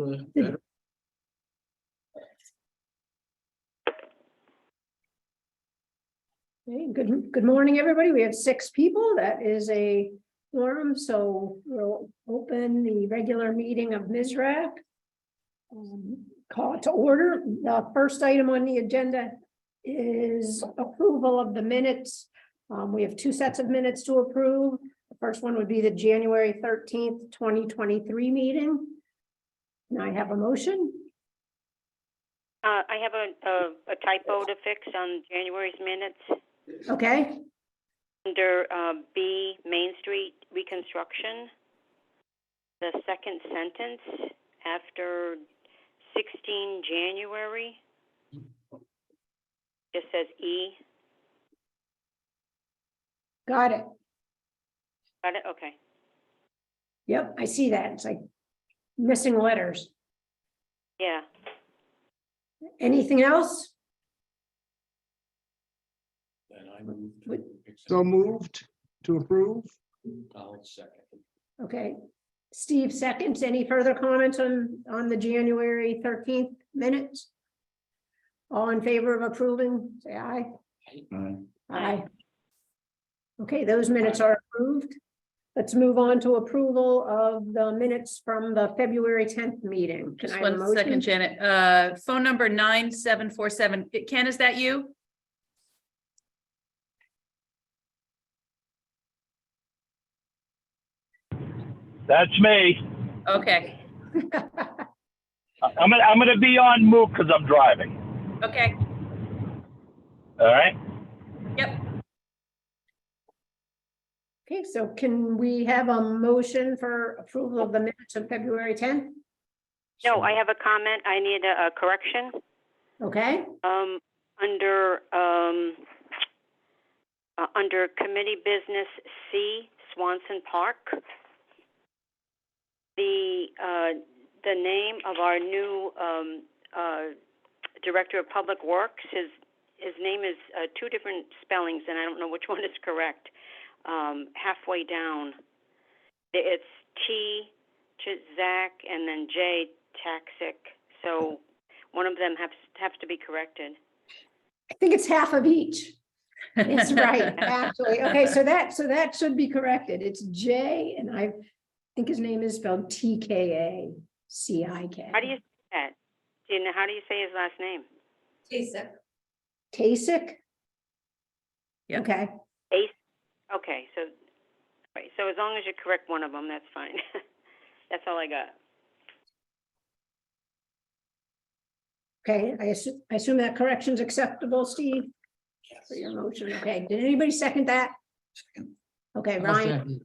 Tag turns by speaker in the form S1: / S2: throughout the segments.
S1: better.
S2: Okay, good morning, everybody. We have 6 people. That is a quorum, so we'll open the regular meeting of MSRAC. Call it to order. The first item on the agenda is approval of the minutes. We have 2 sets of minutes to approve. The first one would be the January 13th, 2023 meeting. Can I have a motion?
S3: I have a typo to fix on January's minutes.
S2: Okay,
S3: Under B, Main Street reconstruction, the second sentence after 16 January just says E.
S2: got it.
S3: Got it? Okay.
S2: Yep, I see that. It's like missing letters.
S3: Yeah.
S2: Anything else?
S1: Then I move to
S2: Would-
S1: accept.
S4: So moved to approve.
S1: I'll second.
S2: Okay, Steve seconds. Any further comments on the January 13th minutes? All in favor of approving, say aye. Aye. Okay, those minutes are approved. Let's move on to approval of the minutes from the February 10th meeting. Can
S5: Just
S2: I have a
S5: one second,
S2: motion?
S5: Janet. Phone number 9747. Ken, is that you?
S6: That's me.
S5: Okay,
S6: I'm gonna be on mute because I'm driving.
S5: okay,
S6: All right.
S5: yep.
S2: Okay, so can we have a motion for approval of the minutes of February 10th?
S3: No, I have a comment. I need a correction.
S2: Okay,
S3: Under committee business C, Swanson Park, the name of our new director of public works, his name is 2 different spellings, and I don't know which one is correct. Halfway down, it's T, Zach, and then J, Taxic. So one of them has to be corrected.
S2: I think it's half of each. It's right, actually. Okay, so that should be corrected. It's J, and I think his name is spelled TKACIK.
S3: How do you say that? Do you know, how do you say his last name?
S2: Kasich?
S5: Yep.
S2: Okay,
S3: Okay, so, right, so as long as you correct one of them, that's fine. That's all I got.
S2: okay, I assume that correction's acceptable, Steve? For your motion, okay. Did anybody second that? Okay, Ryan,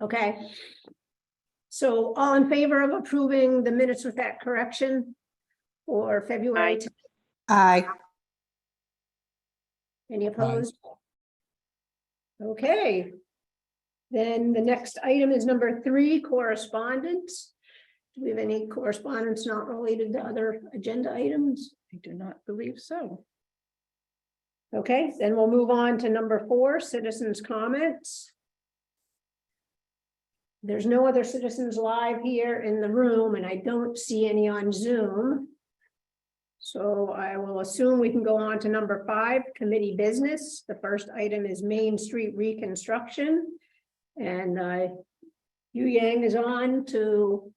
S2: okay. So all in favor of approving the minutes with that correction for February?
S3: Aye.
S2: 10th?
S7: Aye.
S2: Any opposed? Okay. Then the next item is number 3, correspondence. Do we have any correspondence not related to other agenda items?
S5: I do not believe so.
S2: Okay, then we'll move on to number 4, citizens' comments. There's no other citizens live here in the room, and I don't see any on Zoom. So I will assume we can go on to number 5, committee business. The first item is Main Street reconstruction. And Yu Yang is on to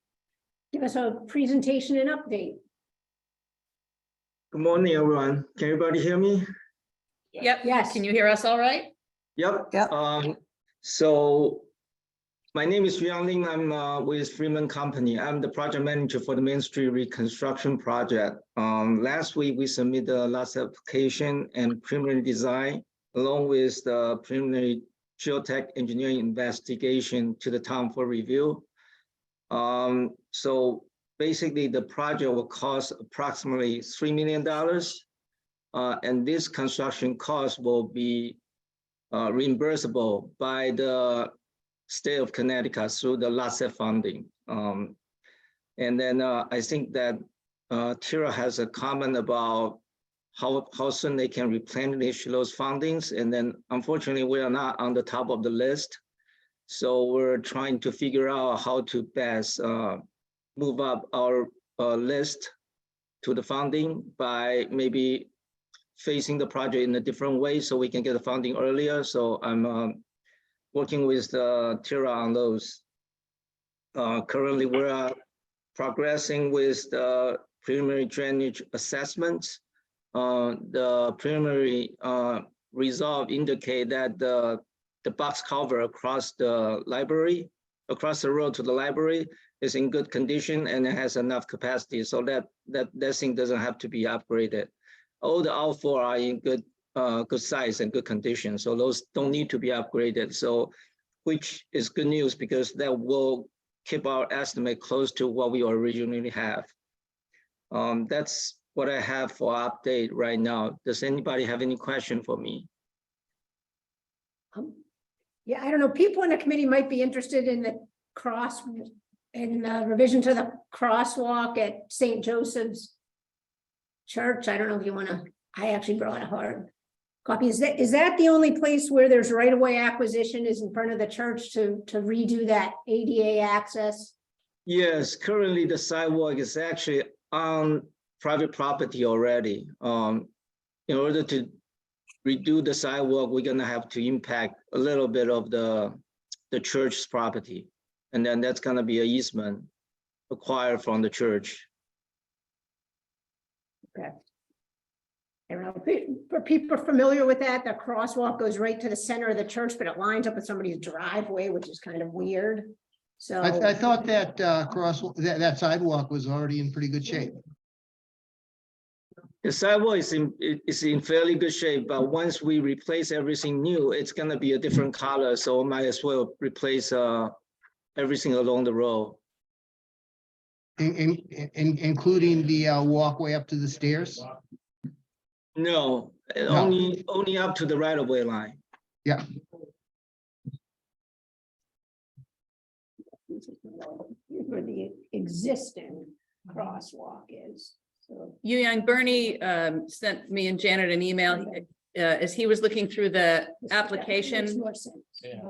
S2: give us a presentation and update.
S8: Good morning, everyone. Can everybody hear me?
S5: Yep.
S2: Yes.
S5: Can you hear us all right?
S8: Yep.
S7: Yep.
S8: So my name is Yang Ling. I'm with Freeman Company. I'm the project manager for the Main Street reconstruction project. Last week, we submitted the last application and preliminary design, along with the preliminary geotech engineering investigation to the town for review. So basically, the project will cost approximately $3 million. And this construction cost will be reimbursable by the state of Connecticut through the LASET funding. And then I think that Tira has a comment about how soon they can replenish those fundings. And then unfortunately, we are not on the top of the list. So we're trying to figure out how to best move up our list to the funding by maybe facing the project in a different way so we can get the funding earlier. So I'm working with Tira on those. Currently, we're progressing with the preliminary drainage assessments. The preliminary result indicate that the box cover across the library, across the road to the library, is in good condition and it has enough capacity, so that thing doesn't have to be upgraded. All the outfall are in good size and good condition, so those don't need to be upgraded. So, which is good news because that will keep our estimate close to what we originally have. That's what I have for update right now. Does anybody have any question for me?
S2: Yeah, I don't know, people in the committee might be interested in the revision to the crosswalk at St. Joseph's Church. I don't know if you want to, I actually brought a hard copy. Is that the only place where there's right-of-way acquisition is in front of the church to redo that ADA access?
S8: Yes, currently the sidewalk is actually on private property already. In order to redo the sidewalk, we're gonna have to impact a little bit of the church's property. And then that's gonna be an easement acquired from the church.
S2: Okay. I don't know, for people familiar with that, the crosswalk goes right to the center of the church, but it lines up with somebody's driveway, which is kind of weird. So
S4: I thought that that sidewalk was already in pretty good shape.
S8: The sidewalk is in fairly good shape, but once we replace everything new, it's gonna be a different color. So might as well replace everything along the road.
S4: Including the walkway up to the stairs?
S8: No, only up to the right-of-way line.
S4: Yeah.
S2: where the existing crosswalk is. So
S5: Young Bernie sent me and Janet an email as he was looking through the
S2: makes
S5: application.
S2: more sense.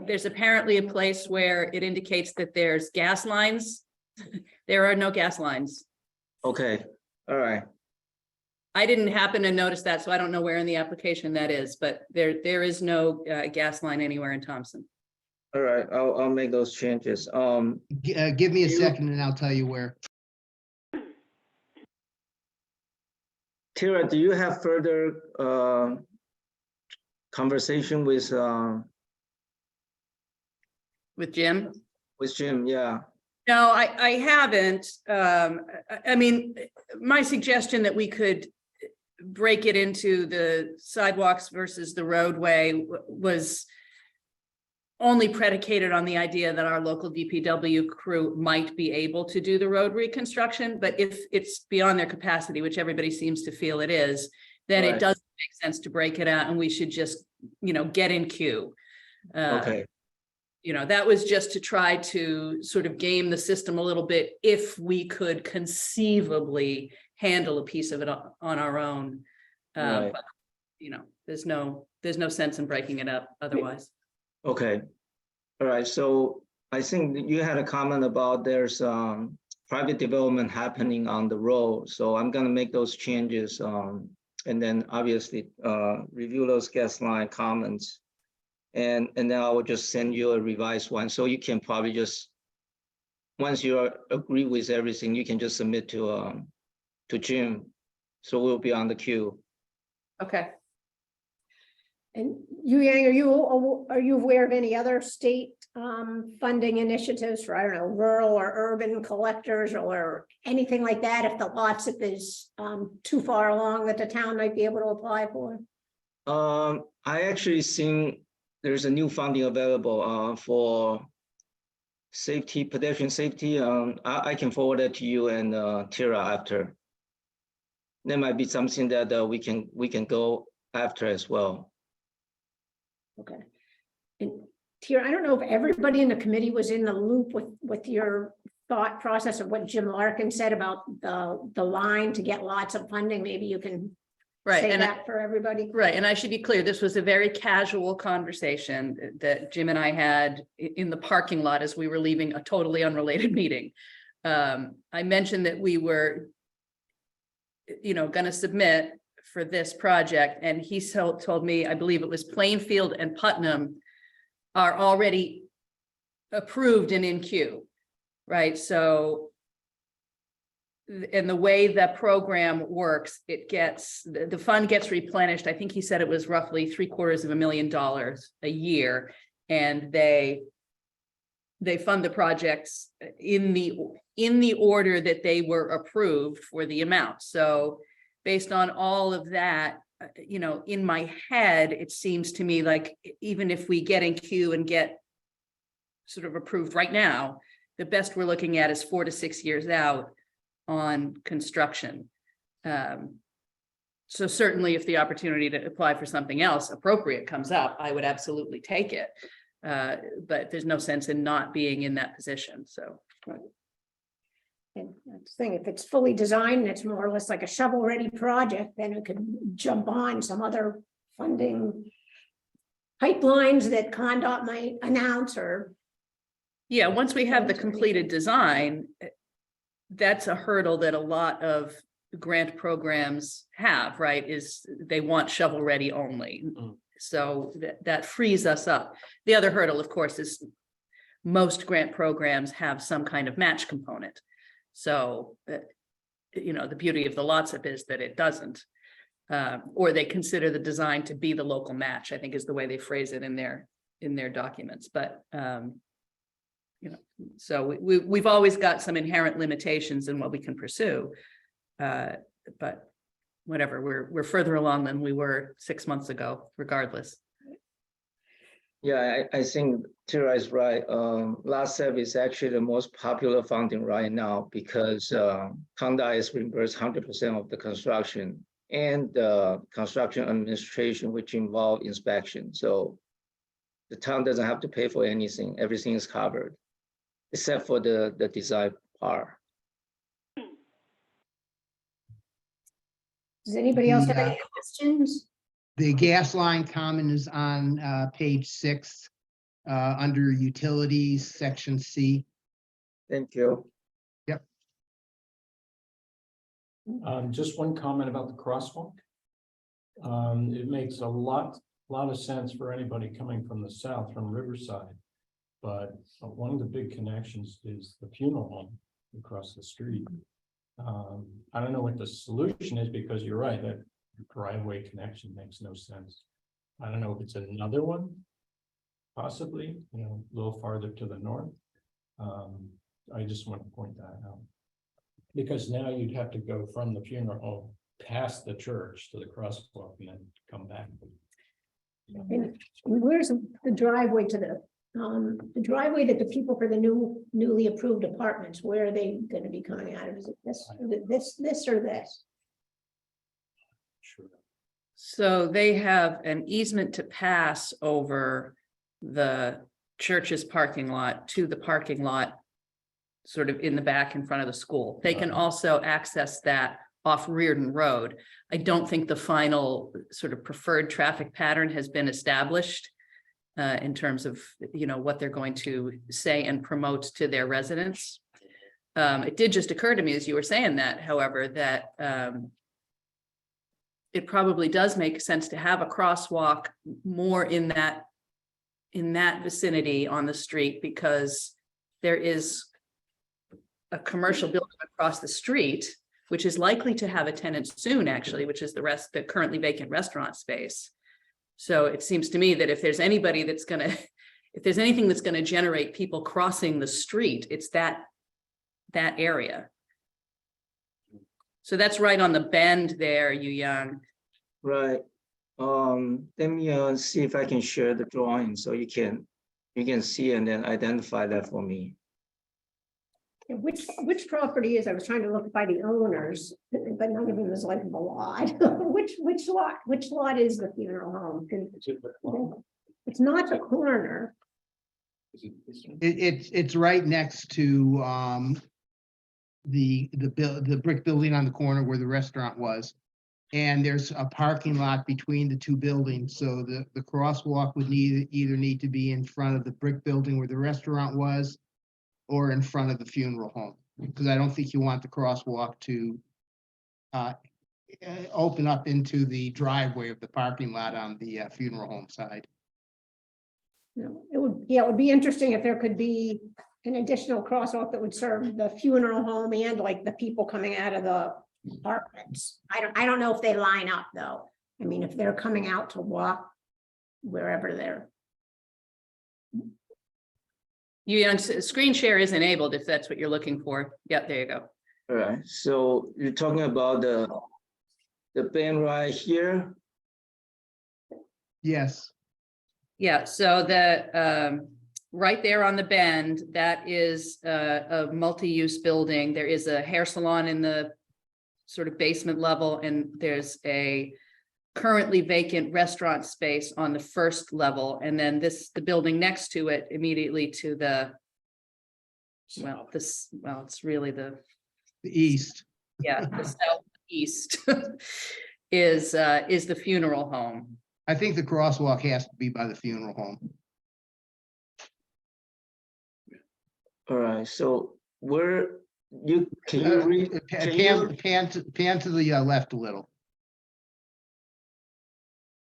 S5: There's apparently a place where it indicates that there's gas lines. There are no gas lines.
S8: Okay, all right.
S5: I didn't happen to notice that, so I don't know where in the application that is, but there is no gas line anywhere in Thompson.
S8: All right, I'll make those changes.
S4: Give me a second and I'll tell you where.
S8: Tira, do you have further conversation with
S5: Jim?
S8: Jim? Yeah.
S5: No, I haven't. I mean, my suggestion that we could break it into the sidewalks versus the roadway was only predicated on the idea that our local DPW crew might be able to do the road reconstruction. But if it's beyond their capacity, which everybody seems to feel it is, then
S8: Right.
S5: it doesn't make sense to break it out, and we should just, get in queue.
S8: Okay.
S5: That was just to try to sort of game the system a little bit if we could conceivably handle a piece of it on our own.
S8: Right.
S5: But, there's no sense in breaking it up otherwise.
S8: Okay. All right. So I think that you had a comment about there's private development happening on the road. So I'm gonna make those changes and then obviously review those gas line comments. And then I will just send you a revised one. So you can probably just, once you agree with everything, you can just submit to Jim. So we'll be on the queue.
S5: Okay.
S2: And Yang, are you aware of any other state funding initiatives for, I don't know, rural or urban collectors or anything like that? If the lot zip is too far along that the town might be able to apply for?
S8: I actually seen there's a new funding available for safety, pedestrian safety. I can forward that to you and Tira after. There might be something that we can go after as well.
S2: Okay. And Tira, I don't know if everybody in the committee was in the loop with your thought process of what Jim Larkin said about the line to get lots of funding. Maybe you can say that for everybody.
S5: Right. And I should be clear, this was a very casual conversation that Jim and I had in the parking lot as we were leaving a totally unrelated meeting. I mentioned that we were, going to submit for this project, and he told me, I believe it was Plainfield and Putnam are already approved and in queue, right? So, and the way that program works, the fund gets replenished. I think he said it was roughly $750,000 a year, and they fund the projects in the order that they were approved for the amount. So based on all of that, in my head, it seems to me like even if we get in queue and get sort of approved right now, the best we're looking at is 4 to 6 years out on construction. So certainly if the opportunity to apply for something else appropriate comes up, I would absolutely take it. But there's no sense in not being in that position, so.
S2: And that's the thing, if it's fully designed, and it's more or less like a shovel-ready project, then it could jump on some other funding pipelines that Condot might announce or.
S5: Yeah, once we have the completed design, that's a hurdle that a lot of grant programs have, right? Is they want shovel ready only.
S1: Mm.
S5: So that frees us up. The other hurdle, of course, is most grant programs have some kind of match component. So, the beauty of the LOTSIP is that it doesn't, or they consider the design to be the local match, I think is the way they phrase it in their documents. But, so we've always got some inherent limitations in what we can pursue. But whatever, we're further along than we were 6 months ago, regardless.
S8: Yeah, I think Tara is right. LOTSIP is actually the most popular funding right now because Conda is reimbursed 100% of the construction and construction administration, which involve inspection. So the town doesn't have to pay for anything. Everything is covered, except for the design part.
S2: Does anybody else have
S4: Yeah.
S2: any questions?
S4: The gas line comment is on page 6, under utilities, section C.
S8: Thank you.
S1: Just one comment about the crosswalk. It makes a lot of sense for anybody coming from the south, from Riverside. But one of the big connections is the funeral home across the street. I don't know what the solution is, because you're right, that driveway connection makes no sense. I don't know if it's another one, possibly, a little farther to the north. I just want to point that out. Because now you'd have to go from the funeral home past the church to the crosswalk and then come back.
S2: And where's the driveway to the driveway that the people for the newly approved apartments, where are they going to be coming out of? Is it this or this?
S1: Sure.
S5: So they have an easement to pass over the church's parking lot to the parking lot sort of in the back in front of the school. They can also access that off Reardon Road. I don't think the final sort of preferred traffic pattern has been established in terms of, what they're going to say and promote to their residents. It did just occur to me as you were saying that, however, that it probably does make sense to have a crosswalk more in that vicinity on the street, because there is a commercial building across the street, which is likely to have a tenant soon, actually, which is the currently vacant restaurant space. So it seems to me that if there's anything that's going to generate people crossing the street, it's that area. So that's right on the bend there, Yu Yang.
S8: Right. Let me see if I can share the drawing so you can see and then identify that for me.
S2: Which property is? I was trying to look by the owners, but none of them is like the lot. Which lot is the funeral home? It's not the corner.
S1: Is it this one?
S4: It's right next to the brick building on the corner where the restaurant was. And there's a parking lot between the two buildings. So the crosswalk would either need to be in front of the brick building where the restaurant was, or in front of the funeral home. because I don't think you want the crosswalk to open up into the driveway of the parking lot on the funeral home side.
S2: No, it would, yeah, it would be interesting if there could be an additional crosswalk that would serve the funeral home and like the people coming out of the apartments. I don't know if they line up though. I mean, if they're coming out to walk wherever they're.
S5: Screen share is enabled if that's what you're looking for. Yep, there you go.
S8: All right, so you're talking about the band right here?
S4: Yes,
S5: Yeah, so the, right there on the bend, that is a multi-use building. There is a hair salon in the sort of basement level, and there's a currently vacant restaurant space on the first level. And then the building next to it, immediately to the, well, it's really the
S4: the
S5: the southeast is the funeral home.
S4: I think the crosswalk has to be by the funeral home.
S8: All right, so where can you read? Can you,
S4: Pan to the left a little,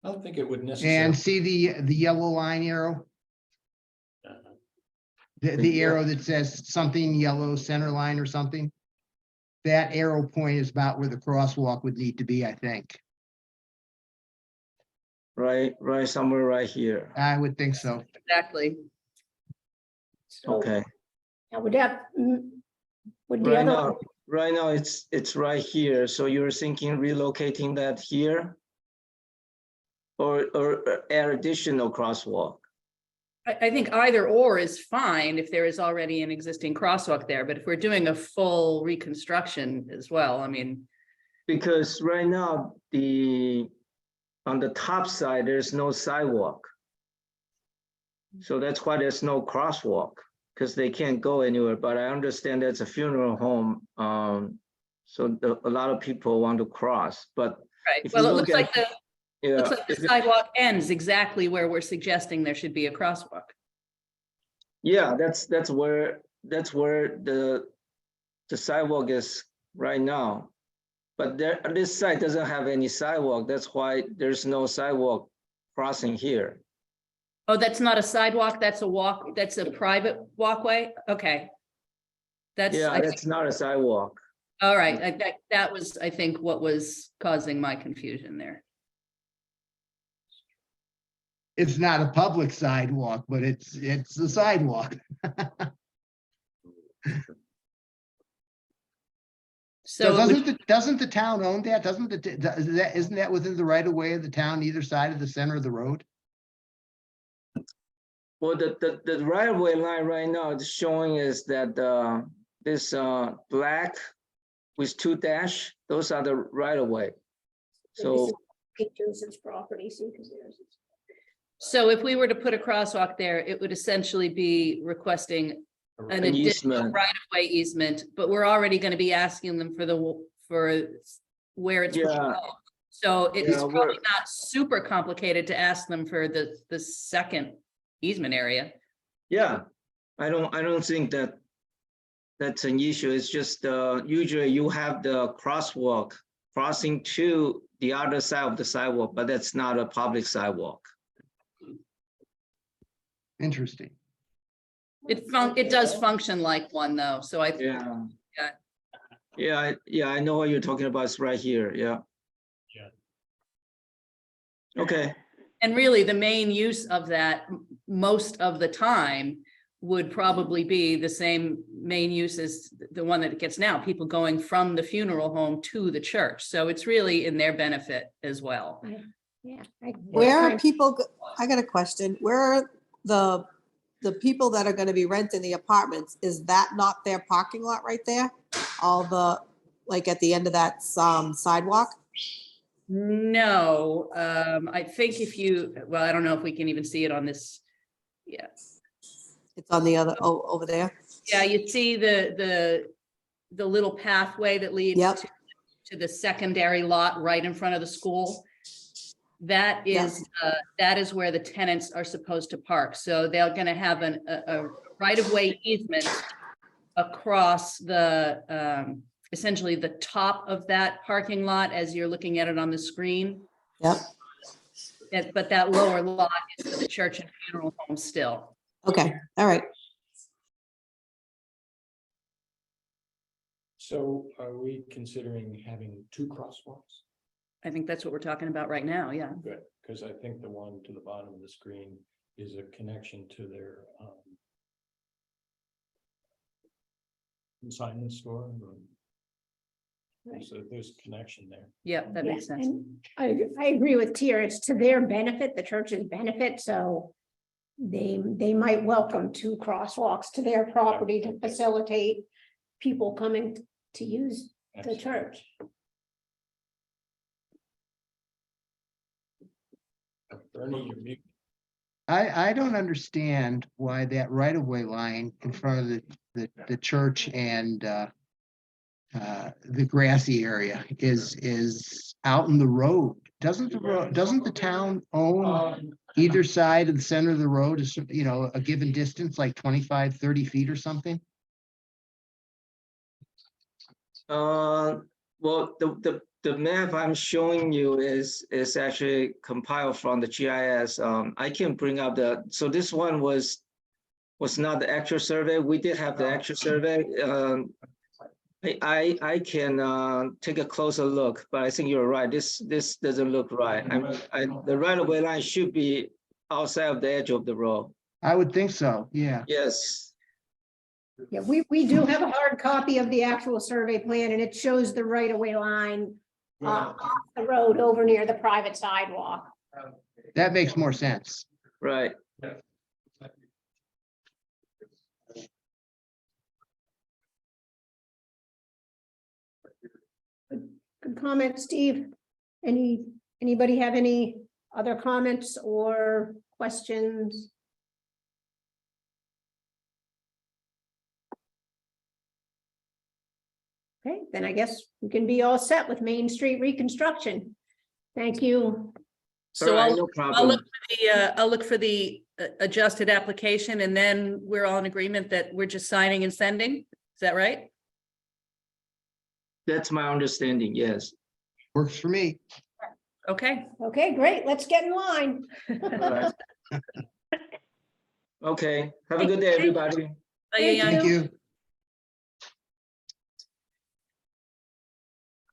S1: I don't think it would
S4: and
S1: necessarily.
S4: see the yellow line arrow? The arrow that says something yellow center line or something? That arrow point is about where the crosswalk would need to be, I think.
S8: right somewhere right here.
S4: I would think so.
S5: Exactly.
S2: So,
S8: Okay,
S2: now would that, would the other,
S8: right now it's right here. So you're thinking relocating that here? Or add additional crosswalk?
S5: I think either or is fine if there is already an existing crosswalk there, but if we're doing a full reconstruction as well, I mean.
S8: Because right now, on the top side, there's no sidewalk. So that's why there's no crosswalk, because they can't go anywhere. But I understand that's a funeral home. So a lot of people want to cross, but
S5: Right,
S8: if you
S5: well, it
S8: look
S5: looks like
S8: at- yeah,
S5: looks like the sidewalk ends exactly where we're suggesting there should be a crosswalk.
S8: yeah, that's where the sidewalk is right now. But this side doesn't have any sidewalk. That's why there's no sidewalk crossing here.
S5: Oh, that's not a sidewalk, that's a walk, that's a private walkway? Okay. That's,
S8: Yeah,
S5: I think,
S8: that's not a sidewalk.
S5: all right, that was, I think, what was causing my confusion there.
S4: It's not a public sidewalk, but it's a sidewalk.
S5: So,
S4: Doesn't the town own that? Isn't that within the right of way of the town, either side of the center of the road?
S8: Well, the right of way line right now is showing is that this black with 2 dash, those are the right of way. So
S2: Joseph's property, see, because there's.
S5: so if we were to put a crosswalk there, it would essentially be requesting an additional
S8: easement.
S5: right-of-way easement, but we're already going to be asking them for where it's.
S8: Yeah.
S5: So it's
S8: Yeah,
S5: probably not super complicated to ask them for the second easement area.
S8: Yeah, I don't think that's an issue. It's just usually you have the crosswalk crossing to the other side of the sidewalk, but that's not a public sidewalk.
S4: Interesting.
S5: It does function like one though, so I.
S8: Yeah, I know what you're talking about. It's right here. Yeah. Okay.
S5: And really, the main use of that most of the time would probably be the same main use as the one that it gets now, people going from the funeral home to the church. So it's really in their benefit as well.
S2: Yeah.
S7: Where are people, I got a question. Where are the people that are gonna be renting the apartments? Is that not their parking lot right there? All the, like at the end of that sidewalk?
S5: No, I think well, I don't know if we can even see it on this. Yeah,
S7: It's on the other, over there?
S5: yeah, you see the little pathway that leads
S7: Yep.
S5: to the secondary lot right in front of the school. That is where the tenants are supposed to park. So they're gonna have a right-of-way easement across the, essentially the top of that parking lot as you're looking at it on the screen.
S7: Yep,
S5: But that lower lot is for the church and funeral home still.
S7: okay, all right.
S1: So are we considering having 2 crosswalks?
S5: I think that's what we're talking about right now, yeah.
S1: Good, because I think the one to the bottom of the screen is a connection to their consignment store.
S2: Right.
S1: So there's a connection there.
S5: Yeah, that makes
S2: Yeah,
S5: sense.
S2: and I agree with Tier, it's to their benefit, the church's benefit, so they might welcome 2 crosswalks to their property to facilitate people coming to use the
S1: Excellent.
S2: church.
S1: Bernie, you're mute.
S4: I don't understand why that right of way line in front of the church and the grassy area is out in the road. Doesn't the town own either side of the center of the road is, you know, a given distance, like 25, 30 feet or something?
S8: Well, the map I'm showing you is actually compiled from the GIS. I can bring up so this one was not the actual survey. We did have the actual survey. I can take a closer look, but I think you're right. This doesn't look right. The right of way line should be outside of the edge of the road.
S4: I would think so, yeah.
S8: Yes.
S2: Yeah, we do have a hard copy of the actual survey plan, and it shows the right-of-way line off the road over near the private sidewalk.
S4: That makes more sense.
S8: Right.
S2: Good comment, Steve. Anybody have any other comments or questions? Okay, then I guess we can be all set with Main Street reconstruction. Thank you.
S5: So
S8: All right,
S5: I'll,
S8: no
S5: I'll look
S8: problem.
S5: for the, I'll look for the adjusted application, and then we're all in agreement that we're just signing and sending. Is that right?
S8: That's my understanding. Yes.
S4: Works for me.
S5: Okay.
S2: Okay, great. Let's get in line.
S8: All right. Okay. Have a good day, everybody.
S5: Bye,
S2: Thank
S5: Yang.
S4: Thank you.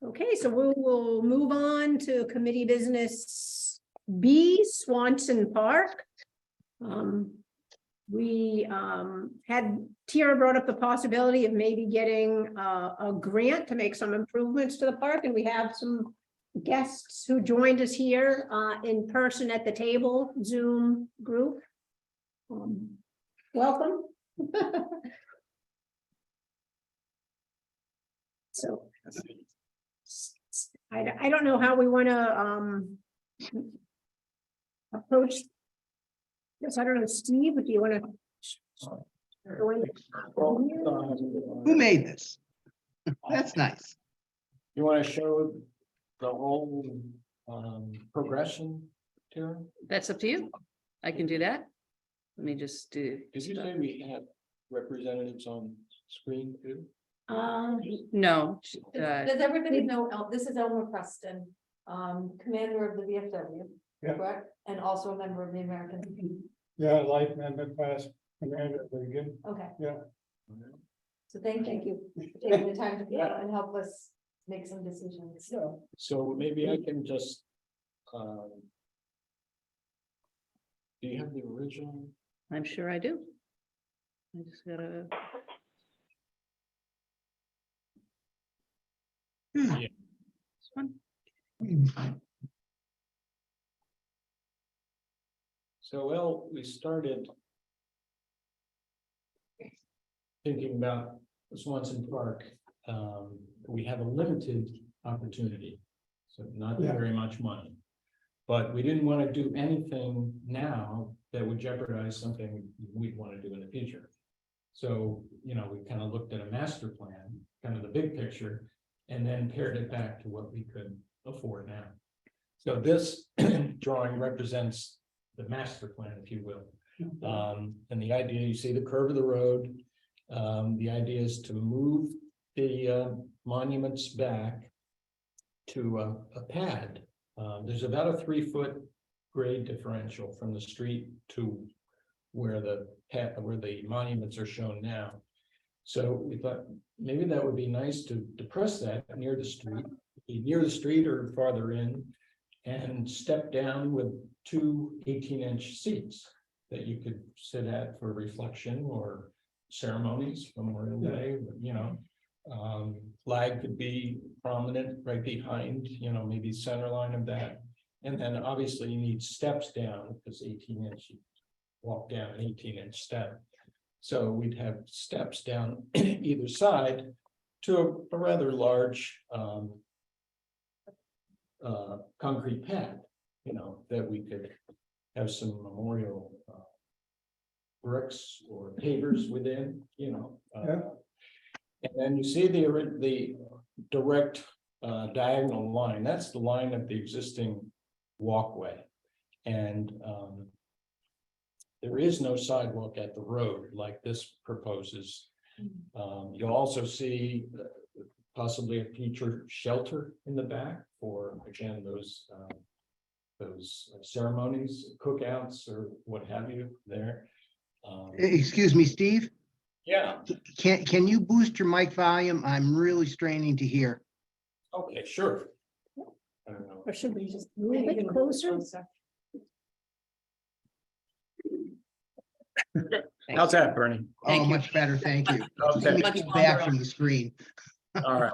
S2: Okay, so we will move on to committee business B, Swanson Park. We had Tiara brought up the possibility of maybe getting a grant to make some improvements to the park, and we have some guests who joined us here in person at the table, Zoom group. Welcome. So I don't know how we want to approach this. I don't know, Steve, do you want to?
S4: Who made this? That's nice.
S1: You want to show the whole progression, Tara?
S5: That's up to you. I can do that. Let me just do.
S1: Did you say we have representatives on screen too?
S5: No.
S9: Does everybody know, this is Elmer Preston, commander of the VFW,
S10: Yeah.
S9: correct? And also a member of the American.
S10: Yeah, life member past commander, very good.
S9: Okay,
S10: Yeah.
S9: so thank you for taking the time to be out and help us make some decisions.
S1: So maybe I can just. Do you have the original?
S5: I'm sure I do. I just gotta.
S1: Yeah.
S5: This one.
S1: So, well, we started thinking about Swanson Park. We have a limited opportunity, so not
S10: Yeah.
S1: very much money. But we didn't want to do anything now that would jeopardize something we'd want to do in the future. So, you know, we kind of looked at a master plan, kind of the big picture, and then paired it back to what we could afford now. So this drawing represents the master plan, if you will. And the idea, you see the curve of the road, The idea is to move the monuments back to a pad. There's about a 3-foot grade differential from the street to where the monuments are shown now. So we thought maybe that would be nice to depress that near the street or farther in, and step down with 2 18-inch seats that you could sit at for reflection or ceremonies, Memorial Day, you know. Flag could be prominent right behind, you know, maybe center line of that. And then obviously you need steps down because 18-inch, you walk down an 18-inch step. So we'd have steps down either side to a rather large concrete pad, you know, that we could have some memorial bricks or pavers within, you know.
S10: Yeah.
S1: And then you see the direct diagonal line, that's the line of the existing walkway. And there is no sidewalk at the road like this proposes. You'll also see possibly a future shelter in the back for, again, those ceremonies, cookouts, or what have you there.
S4: Excuse me, Steve,
S1: Yeah,
S4: can you boost your mic volume? I'm really straining to hear.
S1: okay, sure. I don't know.
S2: Or should we just move it closer?
S1: How's that, Bernie?
S5: Thank
S4: Oh,
S5: you.
S4: much better, thank you.
S1: Okay.
S4: Much back from the screen.
S1: All right.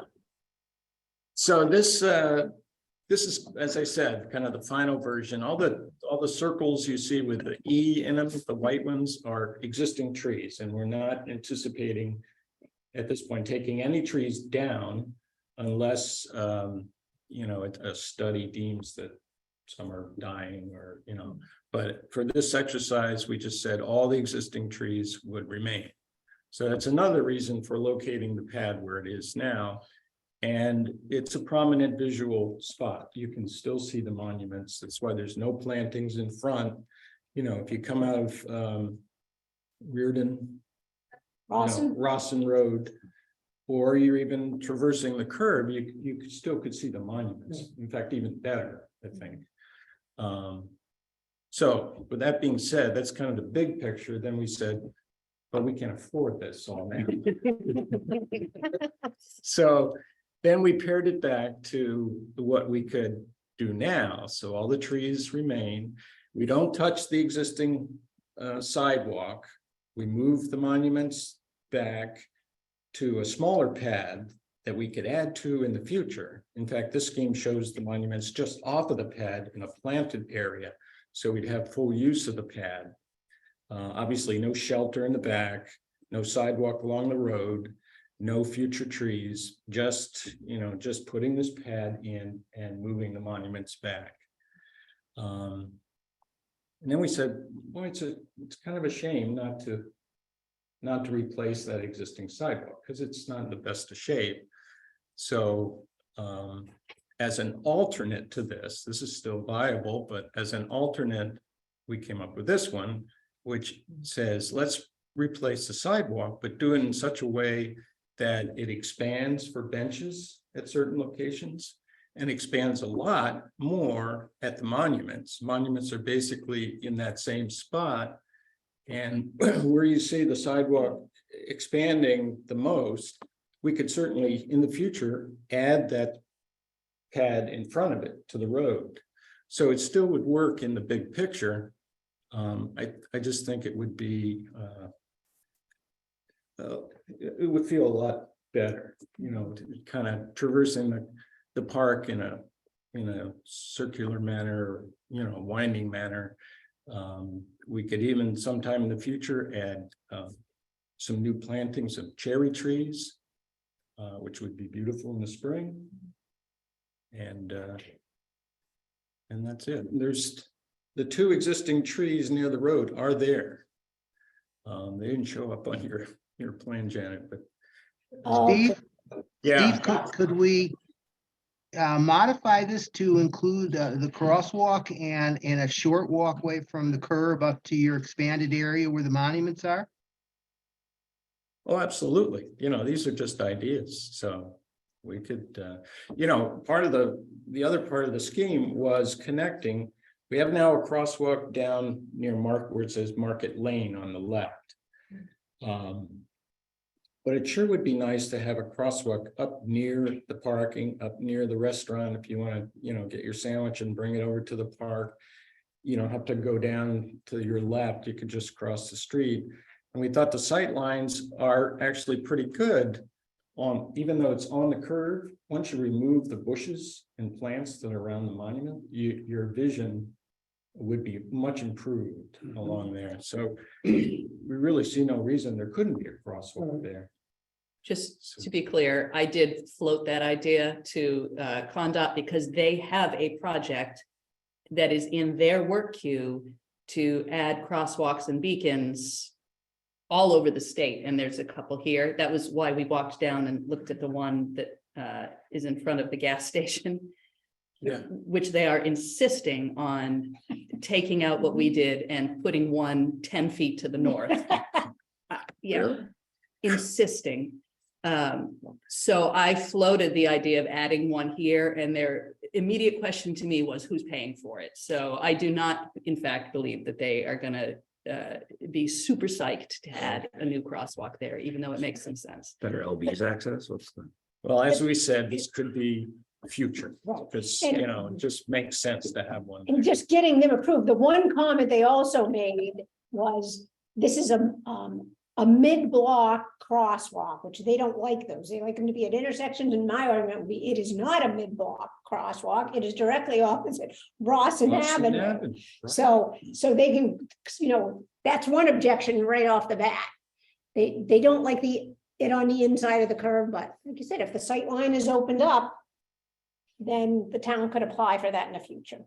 S1: So this is, as I said, kind of the final version. All the circles you see with the E in them, the white ones, are existing trees, and we're not anticipating at this point taking any trees down unless you know, a study deems that some are dying or, you know. But for this exercise, we just said all the existing trees would remain. So that's another reason for locating the pad where it is now. And it's a prominent visual spot. You can still see the monuments. That's why there's no plantings in front. You know, if you come out of Reardon, Rawson Road, or you're even traversing the curb, you still could see the monuments. In fact, even better, I think. So with that being said, that's kind of the big picture. Then we said, but we can't afford this all now. So then we paired it back to what we could do now. So all the trees remain. We don't touch the existing sidewalk. We move the monuments back to a smaller pad that we could add to in the future. In fact, this scheme shows the monuments just off of the pad in a planted area. So we'd have full use of the pad. Obviously, no shelter in the back, no sidewalk along the road, no future trees, just, you know, just putting this pad in and moving the monuments back. And then we said, well, it's kind of a shame not to replace that existing sidewalk because it's not in the best of shape. So as an alternate to this is still viable, but as an alternate, we came up with this one, which says, let's replace the sidewalk, but do it in such a way that it expands for benches at certain locations and expands a lot more at the monuments. Monuments are basically in that same spot. And where you see the sidewalk expanding the most, we could certainly in the future add that pad in front of it to the road. So it still would work in the big picture. I just think it would be, it would feel a lot better, you know, kind of traversing the park in a circular manner, you know, winding manner. We could even sometime in the future add some new plantings of cherry trees, which would be beautiful in the spring. And that's it. There's the 2 existing trees near the road are there. They didn't show up on your plan, Janet, but
S4: Steve,
S1: yeah.
S4: Steve, could we modify this to include the crosswalk and a short walkway from the curb up to your expanded area where the monuments are?
S1: Oh, absolutely. You know, these are just ideas, so we could, part of the other part of the scheme was connecting. We have now a crosswalk down near where it says Market Lane on the left. But it sure would be nice to have a crosswalk up near the parking, up near the restaurant, if you want to, get your sandwich and bring it over to the park. You don't have to go down to your left, you could just cross the street. And we thought the sight lines are actually pretty good even though it's on the curve. Once you remove the bushes and plants that are around the monument, your vision would be much improved along there. So we really see no reason there couldn't be a crosswalk there.
S5: Just to be clear, I did float that idea to Condot because they have a project that is in their work queue to add crosswalks and beacons all over the state, and there's a couple here. That was why we walked down and looked at the one that is in front of the gas station.
S1: Yeah.
S5: Which they are insisting on taking out what we did and putting one 10 feet to the north. Yeah,
S1: Really?
S5: insisting. So I floated the idea of adding one here, and their immediate question to me was, who's paying for it? So I do not, in fact, believe that they are gonna be super psyched to add a new crosswalk there, even though it makes some sense.
S11: Better LB's access, what's the?
S1: Well, as we said, this could be future,
S2: Right.
S1: because,
S2: And-
S1: it just makes sense to have one.
S2: And just getting them approved. The one comment they also made was, this is a mid-block crosswalk, which they don't like those. They like them to be at intersections, and my argument would be, it is not a mid-block crosswalk. It is directly opposite Rawson Avenue.
S1: Right.
S2: So they can, that's one objection right off the bat. They don't like it on the inside of the curve, but like you said, if the sight line is opened up, then the town could apply for that in the future.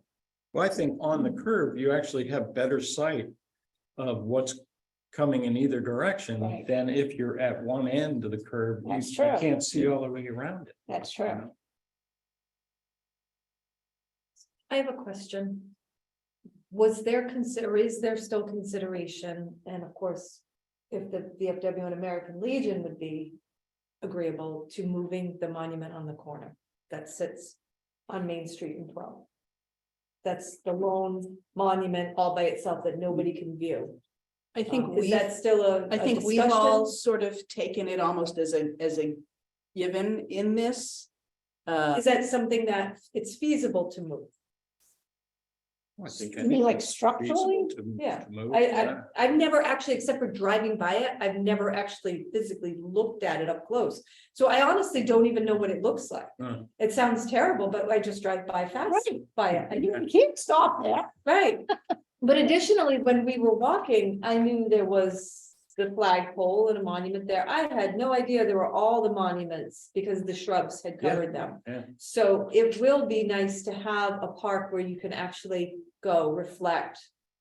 S1: Well, I think on the curve, you actually have better sight of what's coming in either direction
S2: Right.
S1: than if you're at one end of the curve. You
S2: That's true.
S1: can't see all the way around it.
S2: That's true.
S9: I have a question. Is there still consideration, and of course, if the VFW and American Legion would be agreeable to moving the monument on the corner that sits on Main Street in 12? That's the lone monument all by itself that nobody can view.
S5: I think
S9: Is that still
S5: I think we've
S9: discussion?
S5: all sort of taken it almost as a given in this.
S9: Is that something that it's feasible to move?
S1: I think
S2: You mean like
S1: it's
S2: structurally?
S1: feasible to
S9: Yeah.
S1: move,
S9: I've never actually, except for driving by it, I've never actually physically looked at it up close. So I honestly don't even know what it looks like.
S1: Huh.
S9: It sounds terrible, but I just drive by fast
S2: Right.
S9: by it.
S2: And you can't stop there.
S9: Right. But additionally, when we were walking, I knew there was the flagpole and a monument there. I had no idea there were all the monuments because the shrubs had covered them.
S1: yeah.
S9: So it will be nice to have a park where you can actually go reflect,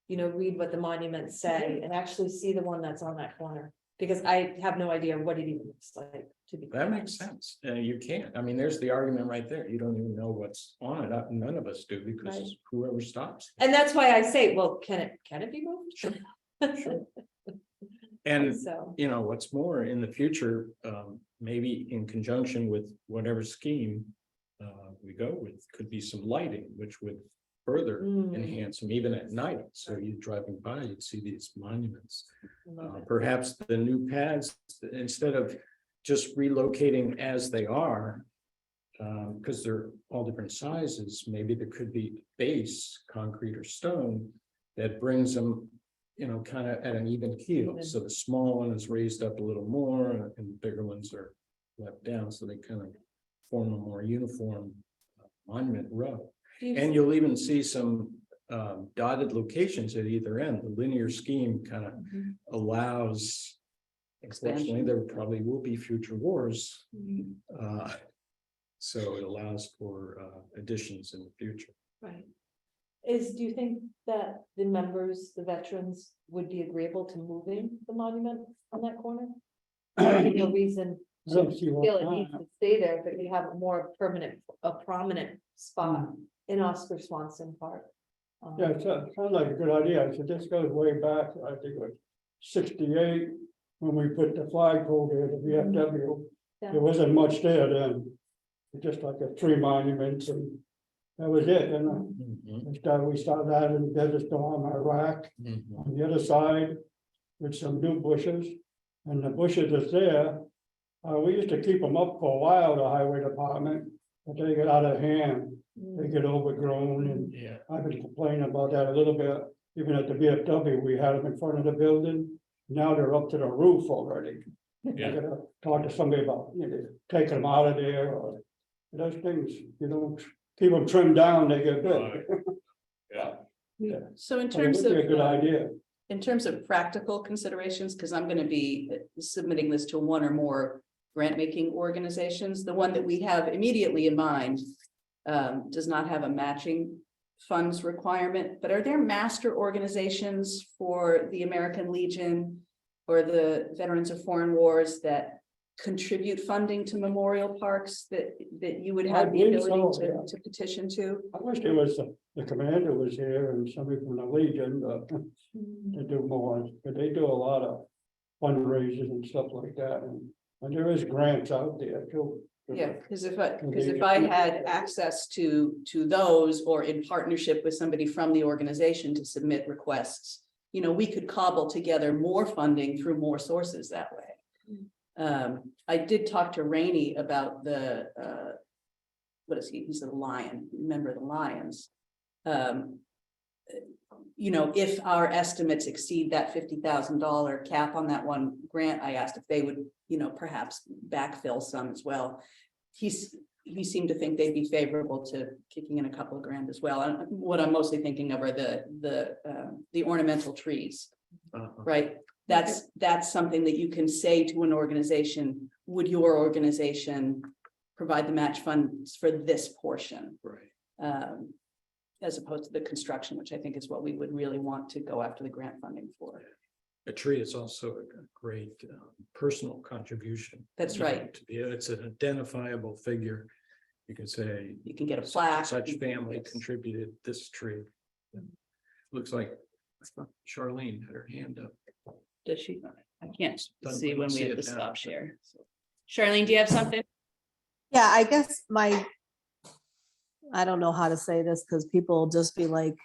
S9: read what the monuments say and actually see the one that's on that corner. Because I have no idea what it even looks like, to be.
S1: That makes sense. You can't. I mean, there's the argument right there. You don't even know what's on it. None of us do, because
S9: Right.
S1: whoever stops.
S9: And that's why I say, well, can it be moved?
S1: Sure. Sure. And
S9: So,
S1: what's more, in the future, maybe in conjunction with whatever scheme we go with, could be some lighting, which would further enhance them even at night. So you driving by, you'd see these monuments. Perhaps the new pads, instead of just relocating as they are, because they're all different sizes, maybe there could be base, concrete or stone, that brings them, kind of at an even keel.
S9: Even.
S1: So the small one is raised up a little more and the bigger ones are left down, so they kind of form a more uniform monument row. And you'll even see some dotted locations at either end. The linear scheme kind of allows, unfortunately, there probably will be future wars. So it allows for additions in the future.
S9: right. Do you think that the members, the veterans, would be agreeable to moving the monument on that corner? There's no reason to
S10: Don't see why
S9: feel it
S10: not.
S9: needs to stay there, but you have a prominent spot in Oscar Swanson Park.
S10: Yeah, it sounds like a good idea. So this goes way back, I think it was 68, when we put the flagpole there, the VFW,
S9: Yeah.
S10: there wasn't much there then. Just like a tree monument and that was it, and we started out in Desert Storm, Iraq, on the other side with some new bushes. And the bushes that's there, we used to keep them up for a while, the highway department, but they get out of hand. They get overgrown, and
S1: Yeah.
S10: I've been complaining about that a little bit. Even at the VFW, we had them in front of the building. Now they're up to the roof already. I
S1: Yeah.
S10: gotta talk to somebody about, taking them out of there, or those things, keep them trimmed down, they get big.
S1: Yeah.
S5: So in
S10: But it
S5: terms
S10: would
S5: of,
S10: be a good idea.
S5: in terms of practical considerations, because I'm gonna be submitting this to one or more grant-making organizations, the one that we have immediately in mind does not have a matching funds requirement, but are there master organizations for the American Legion or the Veterans of Foreign Wars that contribute funding to memorial parks that you would
S10: I
S5: have the
S10: believe
S5: ability
S10: so, yeah.
S5: to petition to?
S10: I wish there was, the commander was here and somebody from the Legion, to do more, but they do a lot of fundraisers and stuff like that, and there is grants out there too.
S5: Yeah, because if I had access to those or in partnership with somebody from the organization to submit requests, we could cobble together more funding through more sources that way. I did talk to Rainey about what is he? He's a Lion, member of the Lions. If our estimates exceed that $50,000 cap on that one grant, I asked if they would, perhaps backfill some as well. He seemed to think they'd be favorable to kicking in a couple of grand as well. And what I'm mostly thinking of are the ornamental trees, right? That's something that you can say to an organization, would your organization provide the match funds for this portion?
S1: Right.
S5: As opposed to the construction, which I think is what we would really want to go after the grant funding for.
S1: A tree is also a great personal contribution.
S5: That's right.
S1: It's an identifiable figure. You can say.
S5: You can get a plaque.
S1: Such family contributed this tree. Looks like Charlene had her hand up.
S5: Does she? I can't
S1: Doesn't
S5: see when we
S1: see
S5: have
S1: it
S5: the
S1: now.
S5: stop share. Charlene, do you have something?
S7: Yeah, I guess I don't know how to say this because people will just be like,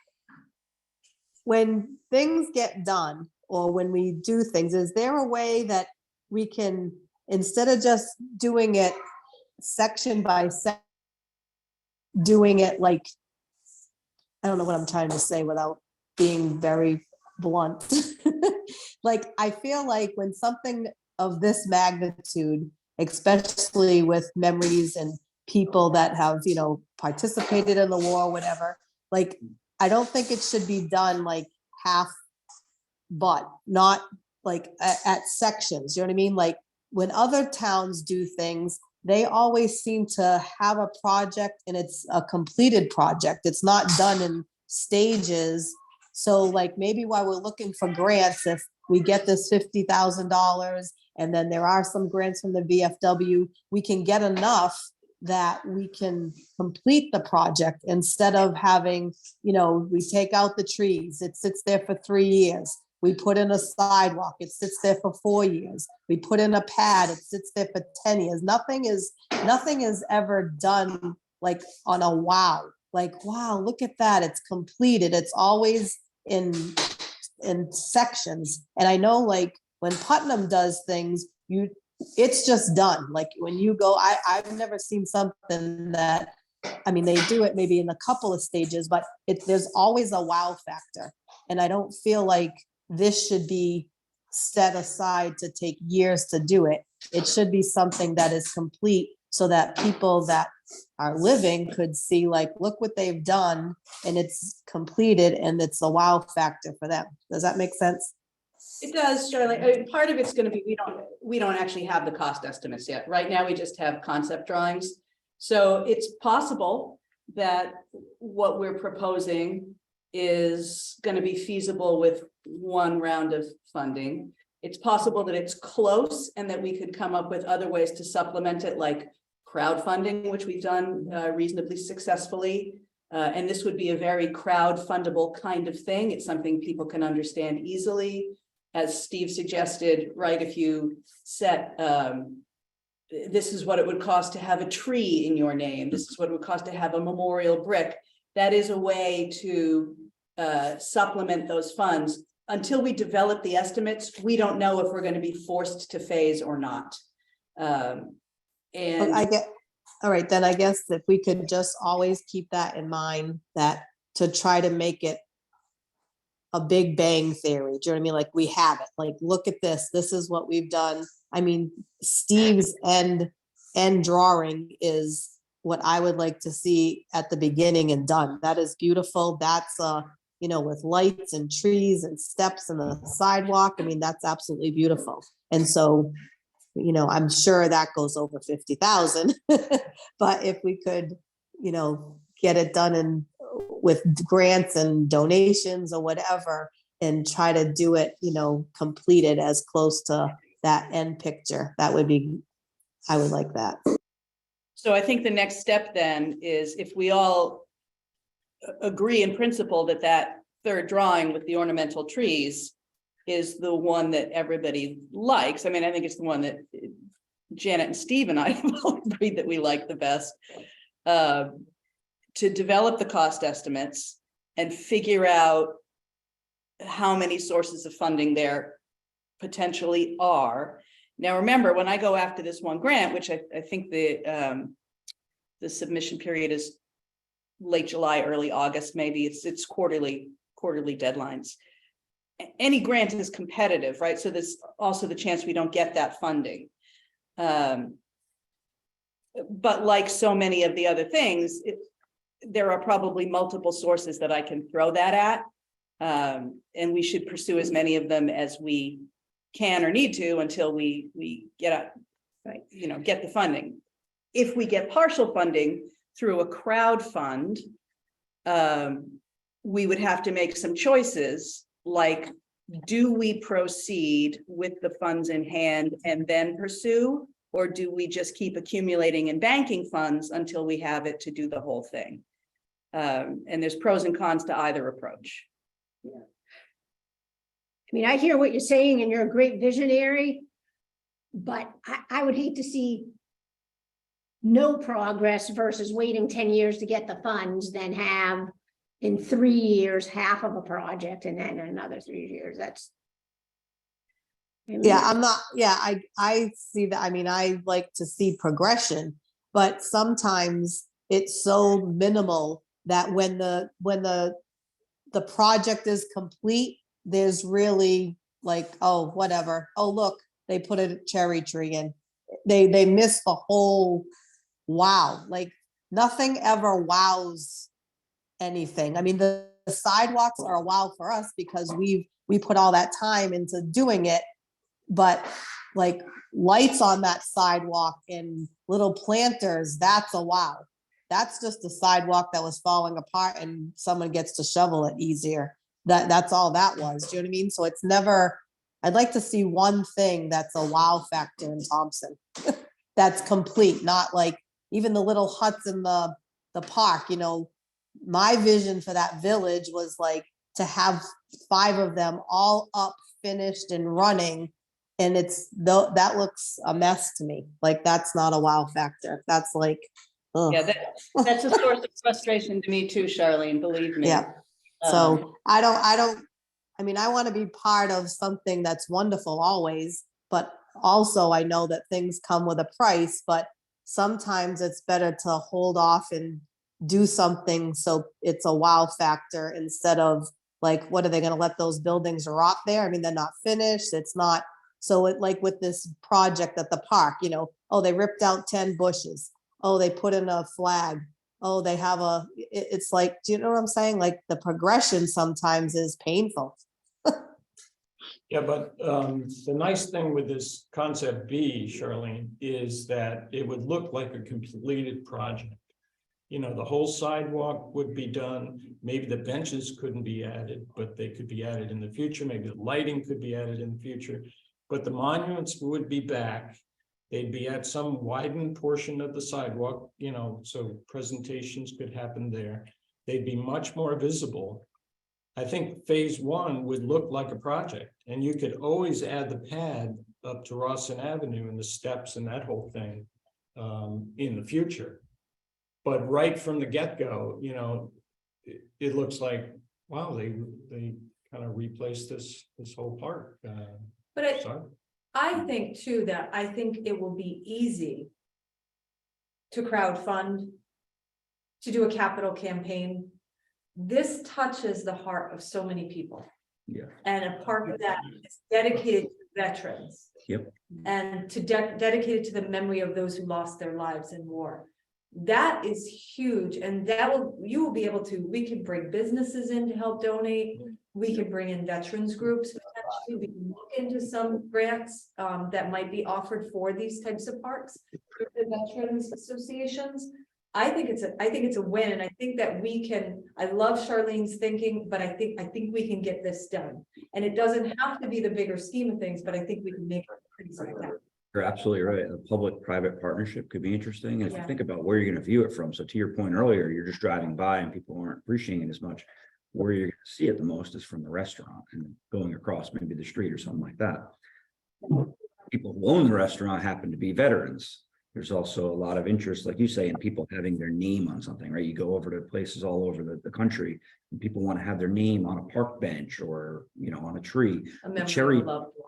S7: when things get done or when we do things, is there a way that we can, instead of just doing it section by section, doing it like, I don't know what I'm trying to say without being very blunt. Like, I feel like when something of this magnitude, especially with memories and people that have, participated in the war, whatever, like, I don't think it should be done like half, but not like at sections, you know what I mean? Like, when other towns do things, they always seem to have a project and it's a completed project. It's not done in stages. So like, maybe while we're looking for grants, if we get this $50,000 and then there are some grants from the VFW, we can get enough that we can complete the project instead of having, we take out the trees, it sits there for 3 years. We put in a sidewalk, it sits there for 4 years. We put in a pad, it sits there for 10 years. Nothing is ever done like on a wow. Like, wow, look at that, it's completed. It's always in sections. And I know like when Putnam does things, it's just done. Like when you go, I've never seen something that, they do it maybe in a couple of stages, but there's always a wow factor. And I don't feel like this should be set aside to take years to do it. It should be something that is complete so that people that are living could see like, look what they've done and it's completed and it's a wow factor for them. Does that make sense?
S5: It does, Charlene. Part of it's going to be, we don't actually have the cost estimates yet. Right now, we just have concept drawings. So it's possible that what we're proposing is going to be feasible with one round of funding. It's possible that it's close and that we could come up with other ways to supplement it, like crowdfunding, which we've done reasonably successfully. And this would be a very crowd fundable kind of thing. It's something people can understand easily. as Steve suggested, right, if you set, this is what it would cost to have a tree in your name, this is what it would cost to have a memorial brick, that is a way to supplement those funds. Until we develop the estimates, we don't know if we're going to be forced to phase or not. And
S7: I get, all right, then I guess if we could just always keep that in mind, that to try to make it a big bang theory, do you know what I mean? Like we have it, like, look at this is what we've done. I mean, Steve's end drawing is what I would like to see at the beginning and done. That is beautiful. That's you know, with lights and trees and steps and the sidewalk. I mean, that's absolutely beautiful. And so, you know, I'm sure that goes over 50,000, but if we could, you know, get it done and with grants and donations or whatever, and try to do it, you know, completed as close to that end picture, that would be, I would like that.
S5: so I think the next step then is if we all agree in principle that that third drawing with the ornamental trees is the one that everybody likes. I mean, I think it's the one that Janet and Steve and I have all agreed that we like the best. To develop the cost estimates and figure out how many sources of funding there potentially are. Now, remember, when I go after this one grant, which I think the submission period is late July, early August, maybe it's quarterly deadlines. Any grant is competitive, right? So there's also the chance we don't get that funding. But like so many of the other things, there are probably multiple sources that I can throw that at. And we should pursue as many of them as we can or need to until we get the funding. If we get partial funding through a crowd fund, we would have to make some choices, like, do we proceed with the funds in hand and then pursue, or do we just keep accumulating and banking funds until we have it to do the whole thing? And there's pros and cons to either approach.
S2: I mean, I hear what you're saying and you're a great visionary, but I would hate to see no progress versus waiting 10 years to get the funds, then have in 3 years, half of a project and then another 3 years. That's.
S7: Yeah, I'm not, yeah, I see that. I mean, I like to see progression, but sometimes it's so minimal that when the project is complete, there's really like, oh, whatever. Oh, look, they put a cherry tree in. They miss the whole wow. Like nothing ever wows anything. I mean, the sidewalks are a wow for us because we put all that time into doing it, but like lights on that sidewalk and little planters, that's a wow. That's just a sidewalk that was falling apart and someone gets to shovel it easier. That's all that was. Do you know what I mean? So it's never, I'd like to see one thing that's a wow factor in Thompson. That's complete, not like even the little huts in the park, you know. My vision for that village was like to have 5 of them all up, finished and running. And that looks a mess to me. Like that's not a wow factor. That's like, ugh.
S5: Yeah, that's a source of frustration to me too, Charlene, believe me.
S7: Yeah. So I mean, I want to be part of something that's wonderful always, but also I know that things come with a price, but sometimes it's better to hold off and do something so it's a wow factor instead of like, what are they going to let those buildings rot there? I mean, they're not finished. It's not. So it like with this project at the park, you know, oh, they ripped out 10 bushes. Oh, they put in a flag. Oh, they have it's like, do you know what I'm saying? Like the progression sometimes is painful.
S1: Yeah, but the nice thing with this concept B, Charlene, is that it would look like a completed project. You know, the whole sidewalk would be done. Maybe the benches couldn't be added, but they could be added in the future. Maybe the lighting could be added in the future, but the monuments would be back. They'd be at some widened portion of the sidewalk, you know, so presentations could happen there. They'd be much more visible. I think phase one would look like a project, and you could always add the pad up to Rawson Avenue and the steps and that whole thing in the future. But right from the get-go, you know, it looks like, wow, they kind of replaced this whole park.
S9: But
S1: So,
S9: I think too, that I think it will be easy to crowdfund, to do a capital campaign. This touches the heart of so many people.
S11: Yeah.
S9: And a park that is dedicated to veterans.
S11: Yep.
S9: And to dedicated to the memory of those who lost their lives in war. That is huge, and you will be able to, we can bring businesses in to help donate. We can bring in veterans groups. Potentially. We can look into some grants that might be offered for these types of parks through the veterans associations. I think it's a win, and I think that we can. I love Charlene's thinking, but I think we can get this done. And it doesn't have to be the bigger scheme of things, but I think we can make it pretty spectacular.
S11: You're absolutely right. A public-private partnership could be interesting. And if you
S9: Yeah.
S11: think about where you're going to view it from, so to your point earlier, you're just driving by and people aren't appreciating it as much. Where you're going to see it the most is from the restaurant and going across maybe the street or something like that. People who own the restaurant happen to be veterans. There's also a lot of interest, like you say, in people having their name on something, right? You go over to places all over the country and people want to have their name on a park bench or, you know, on a tree. The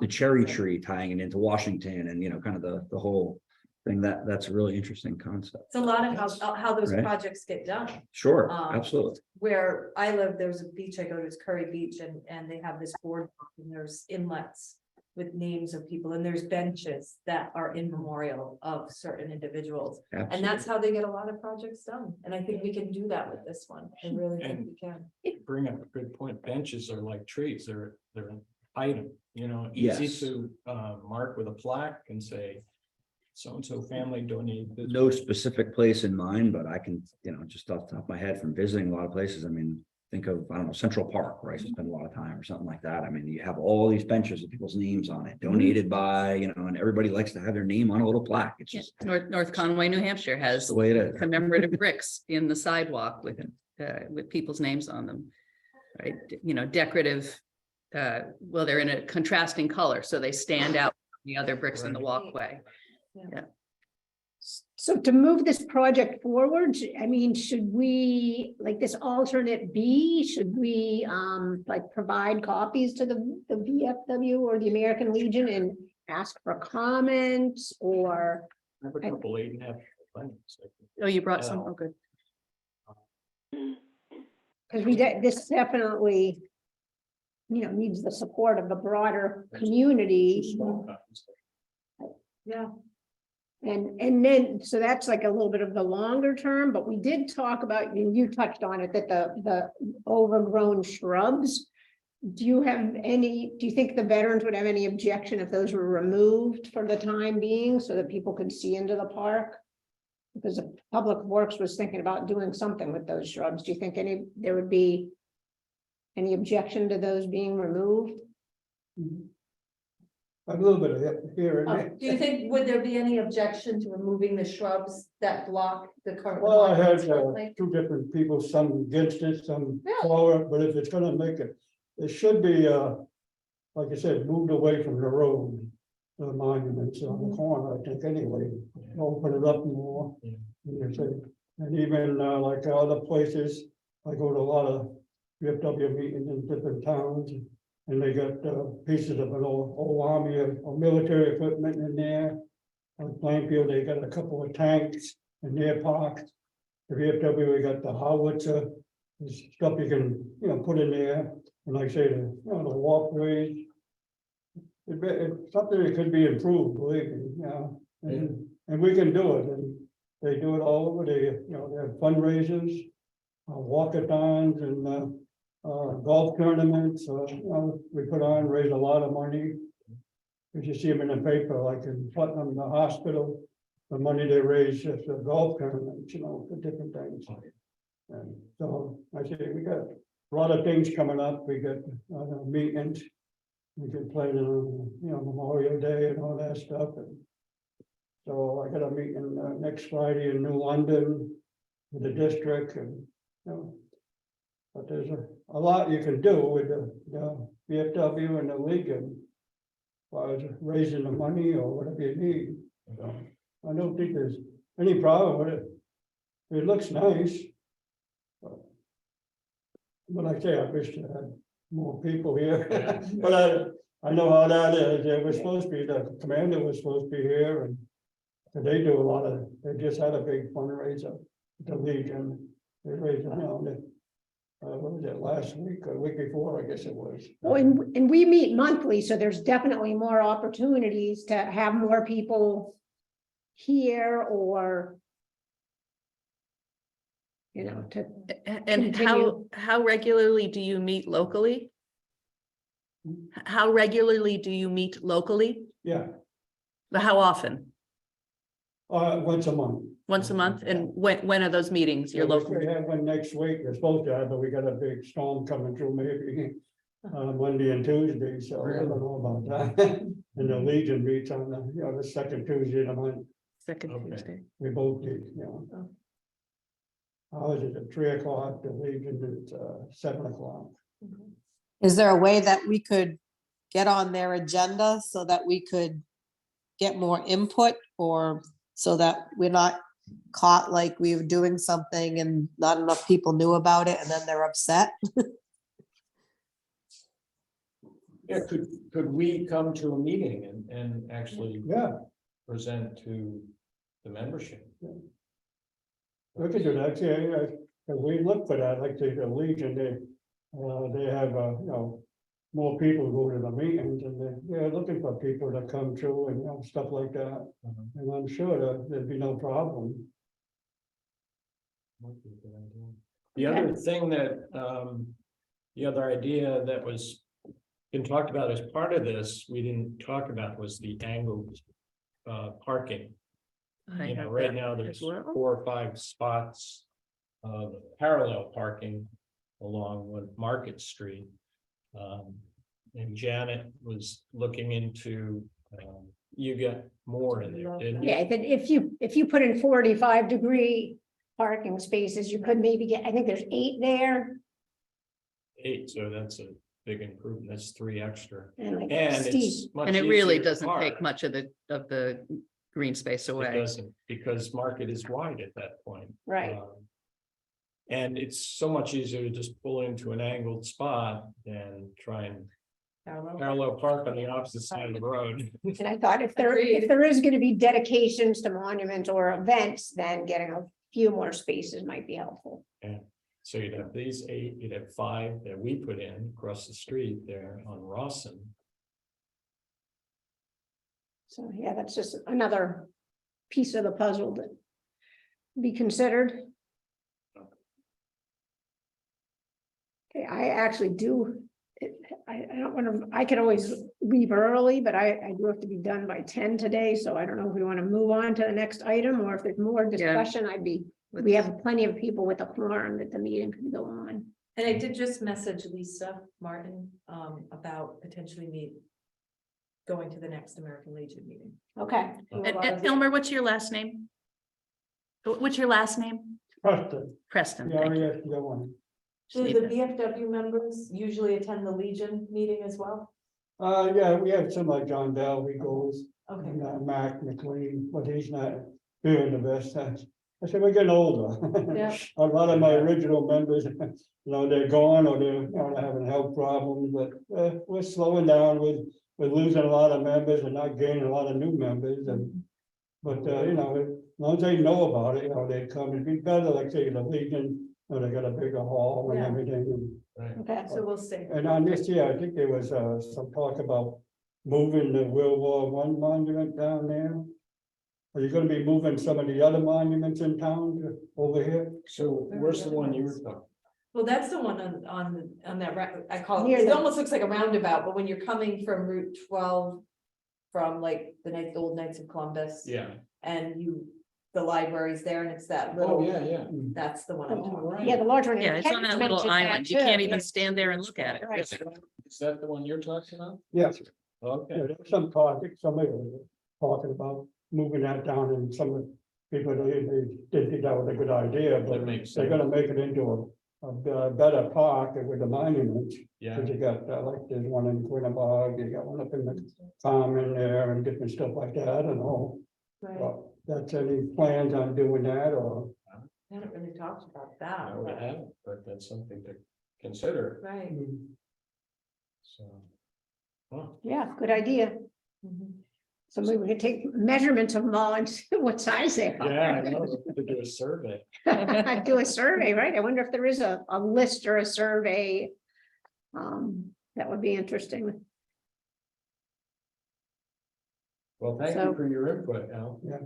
S11: cherry tree, tying it into Washington and, you know, kind of the whole thing. That's a really interesting concept.
S9: It's a lot of how those
S11: Right.
S9: projects get done.
S11: Sure,
S9: Um,
S11: absolutely.
S9: Where I live, there's a beach I go to, it's Curry Beach, and they have this boardwalk and there's inlets with names of people, and there's benches that are in memorial of certain individuals. And
S11: Absolutely.
S9: that's how they get a lot of projects done. And I think we can do that with this one. I really think
S1: And-
S9: we can.
S1: bring up a good point. Benches are like trees. They're an item, you know, easy
S11: Yes.
S1: to mark with a plaque and say, so-and-so family donated this.
S11: No specific place in mind, but I can, you know, just off the top of my head from visiting a lot of places, I mean, think of, I don't know, Central Park, where I used to spend a lot of time or something like that. I mean, you have all these benches with people's names on it, donated by, you know, and everybody likes to have their name on a little plaque. It's just
S5: North Conway, New Hampshire has
S11: the way it is.
S5: commemorative bricks in the sidewalk with people's names on them. Right, you know, decorative, well, they're in a contrasting color, so they stand out from the other bricks in the walkway.
S2: So to move this project forward, I mean, should we, like this alternate B, should we like provide copies to the VFW or the American Legion and ask for comments or?
S1: I have a couple 8.5 plans.
S5: Oh, you brought some, oh, good.
S2: Because this definitely, you know, needs the support of the broader community.
S1: Small copies.
S9: Yeah.
S2: And then, so that's like a little bit of the longer term, but we did talk about, and you touched on it, that the overgrown shrubs. Do you think the veterans would have any objection if those were removed for the time being so that people could see into the park? Because the Public Works was thinking about doing something with those shrubs. Do you think there would be any objection to those being removed?
S10: A little bit of it here and there.
S9: Do you think, would there be any objection to removing the shrubs that block the current?
S10: Well, I had
S9: currently?
S10: two different people, some against it, some
S9: Yeah.
S10: for it, but if it's gonna make it should be, like I said, moved away from the road. The monuments on the corner, I think, anyway, open it up more. And even like other places, I go to a lot of VFW meetings in different towns. And they got pieces of an old army or military equipment in there. On Plainfield, they got a couple of tanks in their park. The VFW, we got the howitzer, there's stuff you can, you know, put in there. And like I say, the walkways. It's something that could be improved, believe me, you know, and we can do it, and they do it all over, they have fundraisers, walkathons and golf tournaments, we put on, raise a lot of money. You see them in the paper, like in Putnam, the hospital, the money they raise just for golf tournaments, you know, for different things. And so I say, we got a lot of things coming up, we got meetings. We can plan on, Memorial Day and all that stuff, and so I got a meeting next Friday in New London with the district, and But there's a lot you can do with the VFW and the Legion. As far as raising the money or whatever you need. So I don't think there's any problem with it. It looks nice. But like I say, I wish I had more people here. But I know how that is. They were supposed to be, the commander was supposed to be here and they do a lot of, they just had a big fundraiser, the Legion. They raised, what was it, last week or week before, I guess it was.
S2: Well, and we meet monthly, so there's definitely more opportunities to have more people here or to,
S5: And how regularly do you meet locally? How regularly do you meet locally?
S10: Yeah,
S5: But how often?
S10: once a month.
S5: Once a month? And when are those meetings? Your local?
S10: We have one next week, we're supposed to have, but we got a big storm coming through maybe Monday and Tuesday, so I don't know about that. And the Legion meets on the second Tuesday of the month,
S5: Second
S1: Okay.
S5: Tuesday.
S10: we both did, Ours is at 3 o'clock, the Legion is 7 o'clock.
S7: Is there a way that we could get on their agenda so that we could get more input, or so that we're not caught like we were doing something and not enough people knew about it and then they're upset?
S1: Yeah, could we come to a meeting and actually
S10: Yeah,
S1: present to the membership?
S10: we could do that, yeah, because we look for that, like the Legion, they have, more people go to the meetings and they're looking for people to come through and, stuff like that. And I'm sure that there'd be no problem.
S1: The other thing that, the other idea that was been talked about as part of this, we didn't talk about was the angled parking.
S5: I have
S1: Right
S5: that
S1: now
S5: as
S1: there's
S5: well.
S1: 4 or 5 spots of parallel parking along with Market Street. And Janet was looking into, you got more in there, didn't you?
S2: yeah, that if you put in 45-degree parking spaces, you could maybe get, I think there's 8 there.
S1: 8, so that's a big improvement. That's 3 extra.
S2: And like
S1: And
S2: Steve,
S1: it's much
S5: And it really
S1: easier to
S5: doesn't take
S1: park.
S5: much of the green space
S1: It
S5: away.
S1: doesn't, because Market is wide at that point.
S2: right,
S1: And it's so much easier to just pull into an angled spot than try and parallel park on the opposite side of the road.
S2: and I thought if there is gonna be dedications to monuments or events, then getting a few more spaces might be helpful.
S1: So you'd have these 8, you'd have 5 that we put in across the street there on Rawson.
S2: So, yeah, that's just another piece of the puzzle that be considered. Okay, I actually do, I don't want to, I could always leave early, but I do have to be done by 10 today, so I don't know if we want to move on to the next item, or if there's more discussion, we have plenty of people with a quorum that the meeting can go on.
S9: And I did just message Lisa Martin, about potentially going to the next American Legion meeting.
S2: Okay.
S5: And Elmer, what's your last name? What's your last name?
S10: Preston,
S5: Preston.
S10: yeah,
S5: Thank you.
S10: yes, the one.
S9: Do
S5: Just
S9: the
S5: need that.
S9: VFW members usually attend the Legion meeting as well?
S10: Yeah, we have some like John Bell, he goes,
S9: Okay.
S10: and Mac McLean, but he's not doing the best. I said, we're getting older.
S9: Yeah.
S10: A lot of my original members, they're gone or they're having health problems, but we're slowing down with, we're losing a lot of members and not gaining a lot of new members and. But, as long as they know about it, they come, it'd be better, like say, the Legion, they got a bigger hall and
S9: Yeah.
S10: everything.
S2: Okay.
S9: So we'll see.
S10: And on this year, I think there was some talk about moving the World War I monument down there. Are you gonna be moving some of the other monuments in town over here?
S1: So where's the one you were talking?
S9: Well, that's the one on that, I call it,
S2: Near
S9: it
S2: the-
S9: almost looks like a roundabout, but when you're coming from Route 12. From like the old Knights of Columbus.
S1: Yeah.
S9: And the library's there and it's that
S1: Oh,
S9: little,
S1: yeah.
S9: that's the one I'm talking about.
S2: Yeah, the large one.
S5: Yeah, it's on that little island. You can't even stand there and look at it.
S2: Right.
S1: Is that the one you're talking about?
S10: Yes.
S1: Okay.
S10: Yeah, there was some talk, I think somebody was talking about moving that down and some of the people, they didn't think that was a good idea, but
S1: That makes
S10: they're
S1: sense.
S10: gonna make it into a better park with the monuments.
S1: Yeah,
S10: Cause you got, like, there's one in Quinnebog, you got one up in the farm in there and different stuff like that, I don't know.
S9: Right,
S10: But that's any plans on doing that, or?
S9: I haven't really talked about that.
S1: no, we
S9: but-
S1: haven't, but that's something to consider,
S9: Right.
S1: so. Well,
S2: Yeah, good idea.
S9: Mhm.
S2: So maybe we could take measurements of them all and see what size they are.
S1: yeah, I know, to do a survey.
S2: I'd do a survey, right? I wonder if there is a list or a survey. That would be interesting.
S1: Well, thank
S2: So-
S1: you for your input, Al.
S10: Yeah.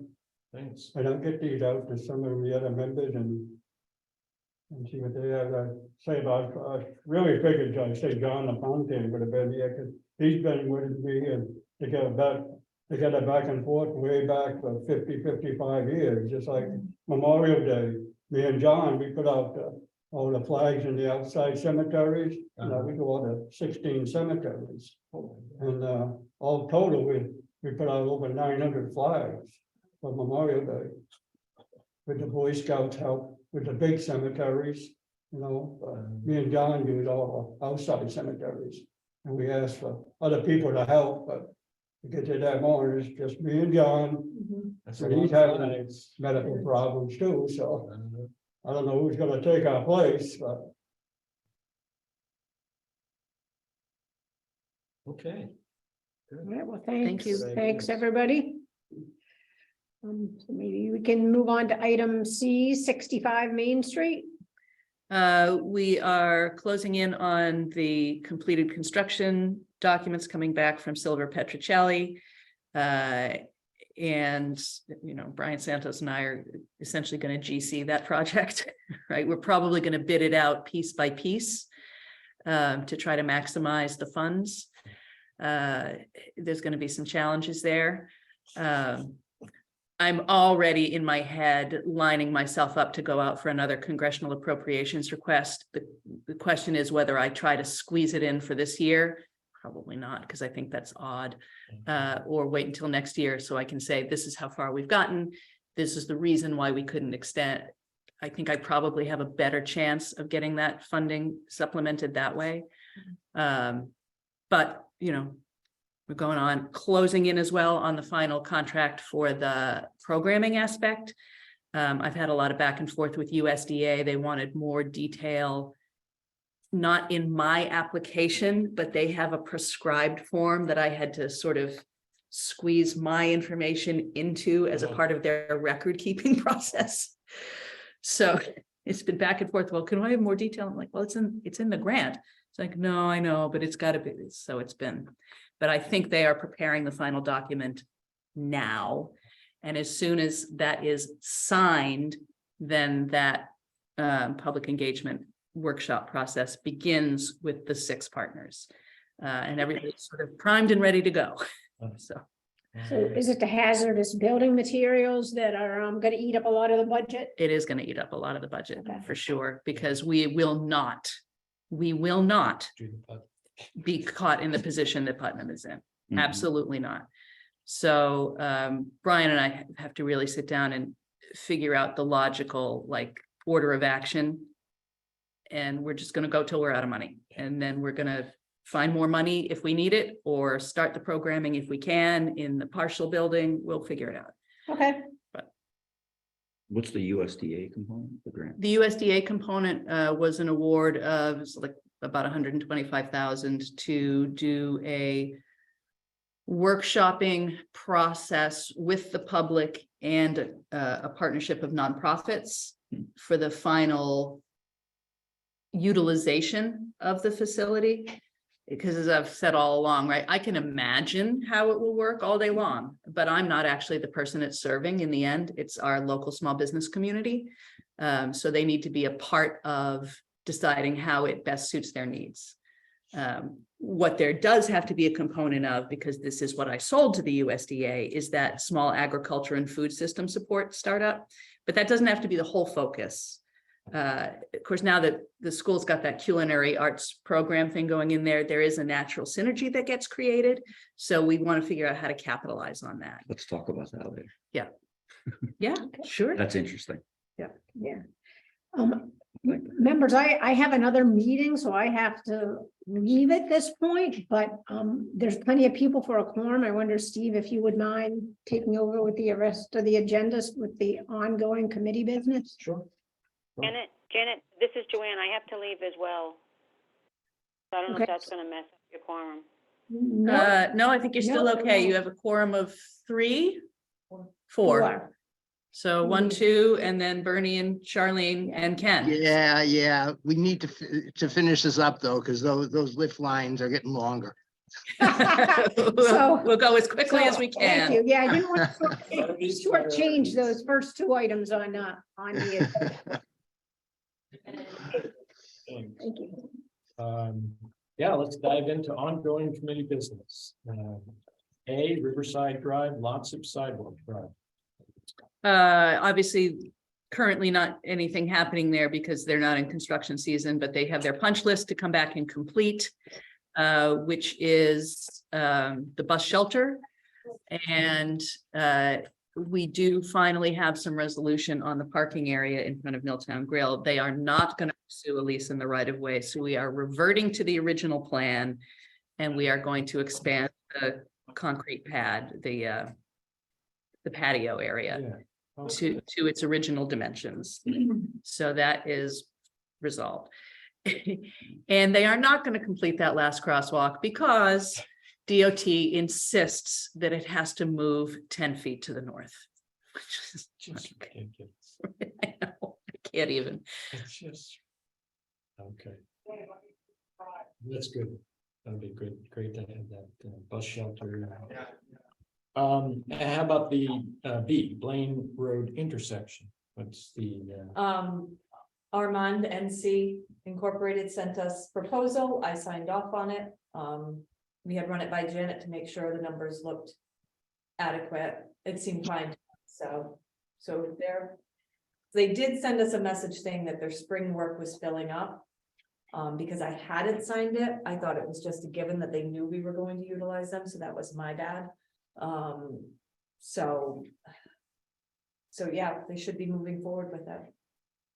S1: Thanks.
S10: And I'll get these out to some of the other members and see what they have to say about, I really figured, I say John LaFontaine would have been here, because he's been with me and they got it back and forth way back for 55 years, just like Memorial Day. Me and John, we put out all the flags in the outside cemeteries, we go out to 16 cemeteries. And all total, we put out over 900 flags for Memorial Day. With the Boy Scouts help with the big cemeteries, me and John do all the outside cemeteries. And we asked for other people to help, but to get to that more, it's just me and John.
S9: Mhm.
S1: That's a
S10: And
S1: lot
S10: he's
S1: of
S10: having
S1: flags.
S10: medical problems too, so
S1: Uh,
S10: I don't know who's gonna take our place, but
S1: Okay.
S2: All right, well,
S5: Thank
S2: thanks.
S5: you.
S2: Thanks, everybody. So maybe we can move on to item C, 65 Main Street.
S5: We are closing in on the completed construction documents coming back from Silver Petricelli. And, Brian Santos and I are essentially going to GC that project, right? We're probably going to bid it out piece by piece to try to maximize the funds. There's going to be some challenges there. I'm already in my head lining myself up to go out for another congressional appropriations request. The question is whether I try to squeeze it in for this year. Probably not, because I think that's odd, or wait until next year so I can say, this is how far we've gotten. This is the reason why we couldn't extend. I think I probably have a better chance of getting that funding supplemented that way. But, we're going on, closing in as well on the final contract for the programming aspect. I've had a lot of back and forth with USDA. They wanted more detail, not in my application, but they have a prescribed form that I had to sort of squeeze my information into as a part of their record keeping process. So it's been back and forth. Well, can I have more detail? I'm like, well, it's in the grant. It's like, no, I know, but it's got to be. So it's been, but I think they are preparing the final document now. And as soon as that is signed, then that public engagement workshop process begins with the 6 partners. And everybody's sort of primed and ready to go. So
S2: So is it the hazardous building materials that are going to eat up a lot of the budget?
S5: it is going to eat up a lot of the budget
S2: Okay.
S5: for sure, because we will not
S1: Do the pub-
S5: be caught in the position that Putnam is in.
S11: Mhm.
S5: Absolutely not. So Brian and I have to really sit down and figure out the logical order of action. And we're just going to go till we're out of money. And then we're going to find more money if we need it, or start the programming if we can in the partial building. We'll figure it out.
S2: Okay,
S11: What's the USDA component of the grant?
S5: The USDA component was an award of about 125,000 to do a workshopping process with the public and a partnership of nonprofits for the final utilization of the facility. Because as I've said all along, right, I can imagine how it will work all day long, but I'm not actually the person it's serving in the end. It's our local small business community. So they need to be a part of deciding how it best suits their needs. What there does have to be a component of, because this is what I sold to the USDA, is that small agriculture and food system support startup, but that doesn't have to be the whole focus. Of course, now that the school's got that culinary arts program thing going in there, there is a natural synergy that gets created. So we want to figure out how to capitalize on that.
S11: Let's talk about that later.
S5: Yeah, sure.
S11: That's interesting.
S2: yeah. Members, I have another meeting, so I have to leave at this point, but there's plenty of people for a quorum. I wonder, Steve, if you would mind taking over with the rest of the agendas with the ongoing committee business?
S1: Sure.
S3: Janet, this is Joanne. I have to leave as well. So I don't know
S2: Okay.
S3: if that's gonna mess up your quorum.
S2: No,
S5: No, I think you're still
S2: No.
S5: okay. You have a quorum of 3, 4.
S2: four.
S5: So 1, 2, and then Bernie and Charlene and Ken.
S4: Yeah, we need to finish this up though, because those lift lines are getting longer.
S2: So-
S5: We'll go as quickly as we
S2: Thank
S5: can.
S2: you. Yeah, I didn't want to shortchange those first 2 items on the. Thank you.
S1: Yeah, let's dive into ongoing committee business. A, Riverside Drive, lots of sidewalk drive.
S5: Obviously, currently not anything happening there because they're not in construction season, but they have their punch list to come back and complete, which is the bus shelter. And we do finally have some resolution on the parking area in front of Milltown Grill. They are not going to pursue a lease in the right of way, so we are reverting to the original plan, and we are going to expand the concrete pad, the patio area.
S1: Yeah. Okay.
S5: To its original dimensions. So that is resolved. And they are not going to complete that last crosswalk because DOT insists that it has to move 10 feet to the north. Which is
S1: Just ridiculous.
S5: I know, I can't even.
S1: It's just. Okay. That's good. That'd be great to have that bus shelter. How about the B, Blaine Road intersection? What's the?
S9: Armand NC Incorporated sent us proposal. I signed off on it. We had run it by Janet to make sure the numbers looked adequate. It seemed fine. So they did send us a message saying that their spring work was filling up. Because I hadn't signed it, I thought it was just a given that they knew we were going to utilize them, so that was my bad. So yeah, they should be moving forward with it.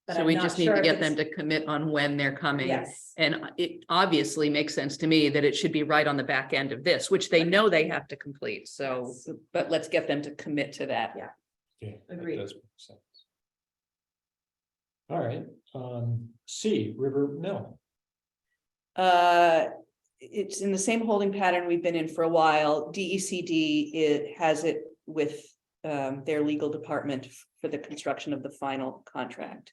S9: But
S5: So
S9: I'm
S5: we
S9: not
S5: just need
S9: sure
S5: to
S9: if
S5: get them
S9: it's-
S5: to commit on when they're coming.
S9: Yes,
S5: And it obviously makes sense to me that it should be right on the back end of this, which they know they have to complete. So,
S9: Yes.
S5: but let's get them to commit to that.
S9: Yeah.
S1: Okay, that
S9: Agreed.
S1: does make sense. All right, C, River Mill.
S5: It's in the same holding pattern we've been in for a while. DECD, it has it with their legal department for the construction of the final contract.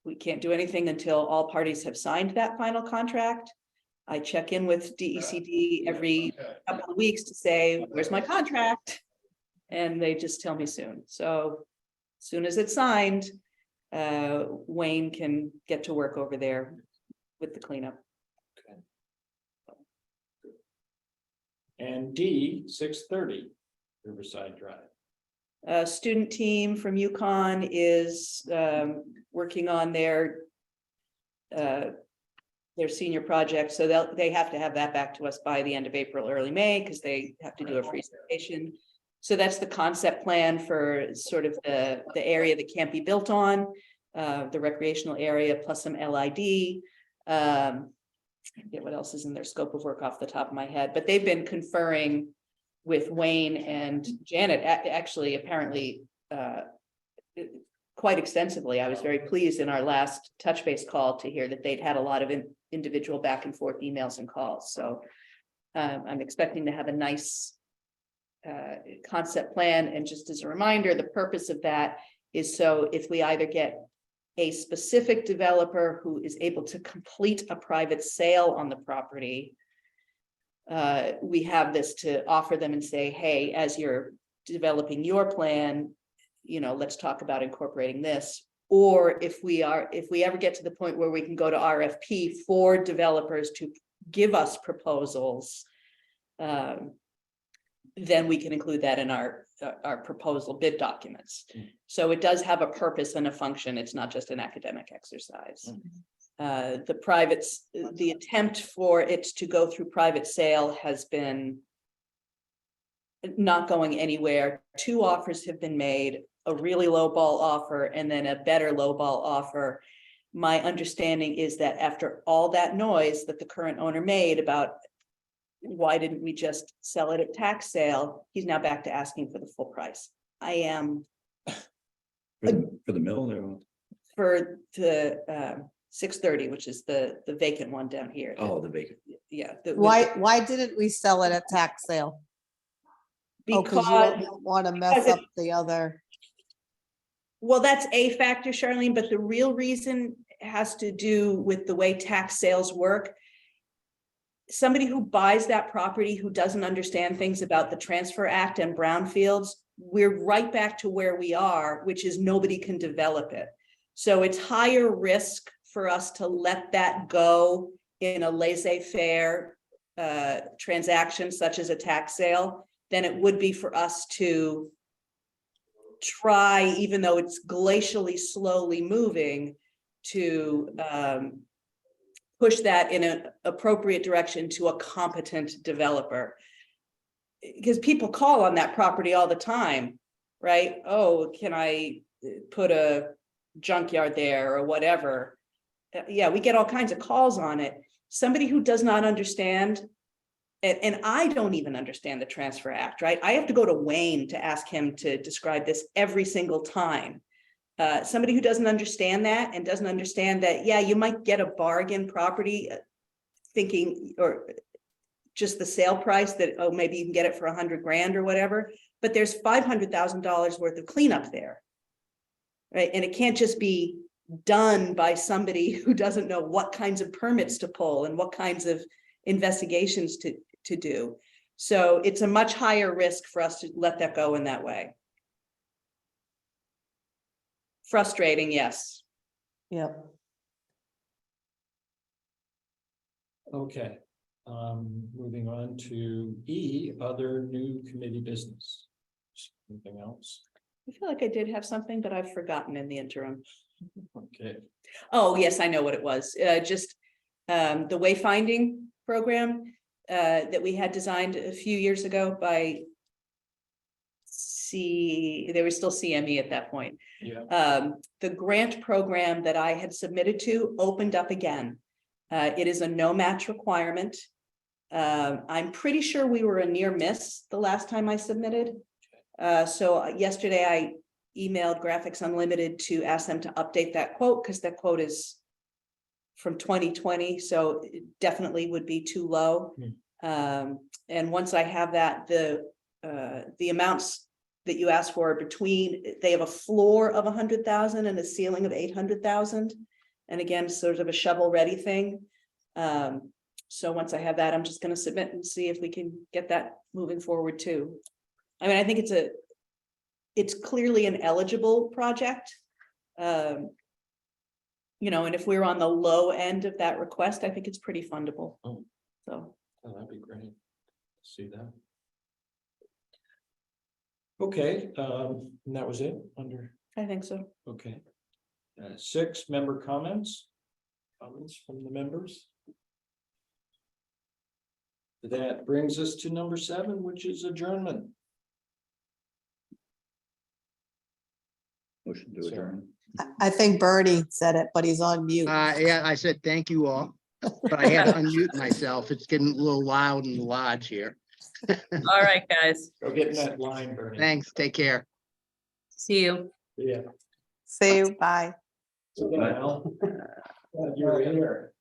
S5: We can't do anything until all parties have signed that final contract. I check in with DECD every couple of weeks to say, where's my contract? And they just tell me soon. So as soon as it's signed, Wayne can get to work over there with the cleanup.
S1: And D, 630 Riverside Drive.
S5: A student team from UConn is working on their senior project, so they have to have that back to us by the end of April, early May, because they have to do a presentation. So that's the concept plan for sort of the area that can't be built on, the recreational area plus some LID. I forget what else is in their scope of work off the top of my head, but they've been conferring with Wayne and Janet, actually, apparently, quite extensively. I was very pleased in our last touch base call to hear that they'd had a lot of individual back and forth emails and calls. So I'm expecting to have a nice concept plan. And just as a reminder, the purpose of that is so if we either get a specific developer who is able to complete a private sale on the property, we have this to offer them and say, hey, as you're developing your plan, let's talk about incorporating this. Or if we ever get to the point where we can go to RFP for developers to give us proposals, then we can include that in our proposal bid documents. So it does have a purpose and a function. It's not just an academic exercise. The attempt for it to go through private sale has been not going anywhere. 2 offers have been made, a really low ball offer and then a better low ball offer. my understanding is that after all that noise that the current owner made about why didn't we just sell it at tax sale, he's now back to asking for the full price. I am
S11: For the mill, they're-
S5: for the 630, which is the vacant one down here.
S11: oh, the vacant.
S5: Yeah.
S7: Why didn't we sell it at tax sale? Oh, because you
S5: Because,
S7: don't want to mess
S5: because
S7: up the other.
S5: well, that's a factor, Charlene, but the real reason has to do with the way tax sales work. Somebody who buys that property who doesn't understand things about the Transfer Act and brownfields, we're right back to where we are, which is nobody can develop it. So it's higher risk for us to let that go in a laissez-faire transaction such as a tax sale than it would be for us to try, even though it's glacially slowly moving, to push that in an appropriate direction to a competent developer. Because people call on that property all the time, right? Oh, can I put a junkyard there or whatever? Yeah, we get all kinds of calls on it. Somebody who does not understand, and I don't even understand the Transfer Act, right? I have to go to Wayne to ask him to describe this every single time. Somebody who doesn't understand that and doesn't understand that, yeah, you might get a bargain property thinking, or just the sale price that, oh, maybe you can get it for 100 grand or whatever, but there's $500,000 worth of cleanup there. Right, and it can't just be done by somebody who doesn't know what kinds of permits to pull and what kinds of investigations to do. So it's a much higher risk for us to let that go in that way. Frustrating, yes.
S7: Yep.
S1: Okay, moving on to E, other new committee business. Anything else?
S5: I feel like I did have something, but I've forgotten in the interim.
S1: Okay,
S5: Oh, yes, I know what it was. Just the wayfinding program that we had designed a few years ago by they were still CME at that point.
S1: yeah,
S5: The grant program that I had submitted to opened up again. It is a no match requirement. I'm pretty sure we were a near miss the last time I submitted. So yesterday I emailed Graphics Unlimited to ask them to update that quote because that quote is from 2020, so it definitely would be too low. And once I have that, the amounts that you asked for between, they have a floor of 100,000 and a ceiling of 800,000. And again, sort of a shovel ready thing. So once I have that, I'm just going to submit and see if we can get that moving forward too. I mean, I think it's clearly an eligible project. You know, and if we're on the low end of that request, I think it's pretty fundable.
S1: Oh.
S5: So.
S1: oh, that'd be great. See that. Okay, and that was it under,
S5: I think so.
S1: okay. 6 member comments from the members. That brings us to number 7, which is adjournment.
S11: Motion to adjourn.
S7: I think Bernie said it, but he's on mute.
S4: Yeah, I said thank you all, but I had to unmute myself. It's getting a little loud in the lodge here.
S5: All right, guys.
S1: Go get in that line, Bernie.
S4: Thanks, take care.
S5: See you.
S1: Yeah.
S7: See you, bye.
S1: Well, glad you were here.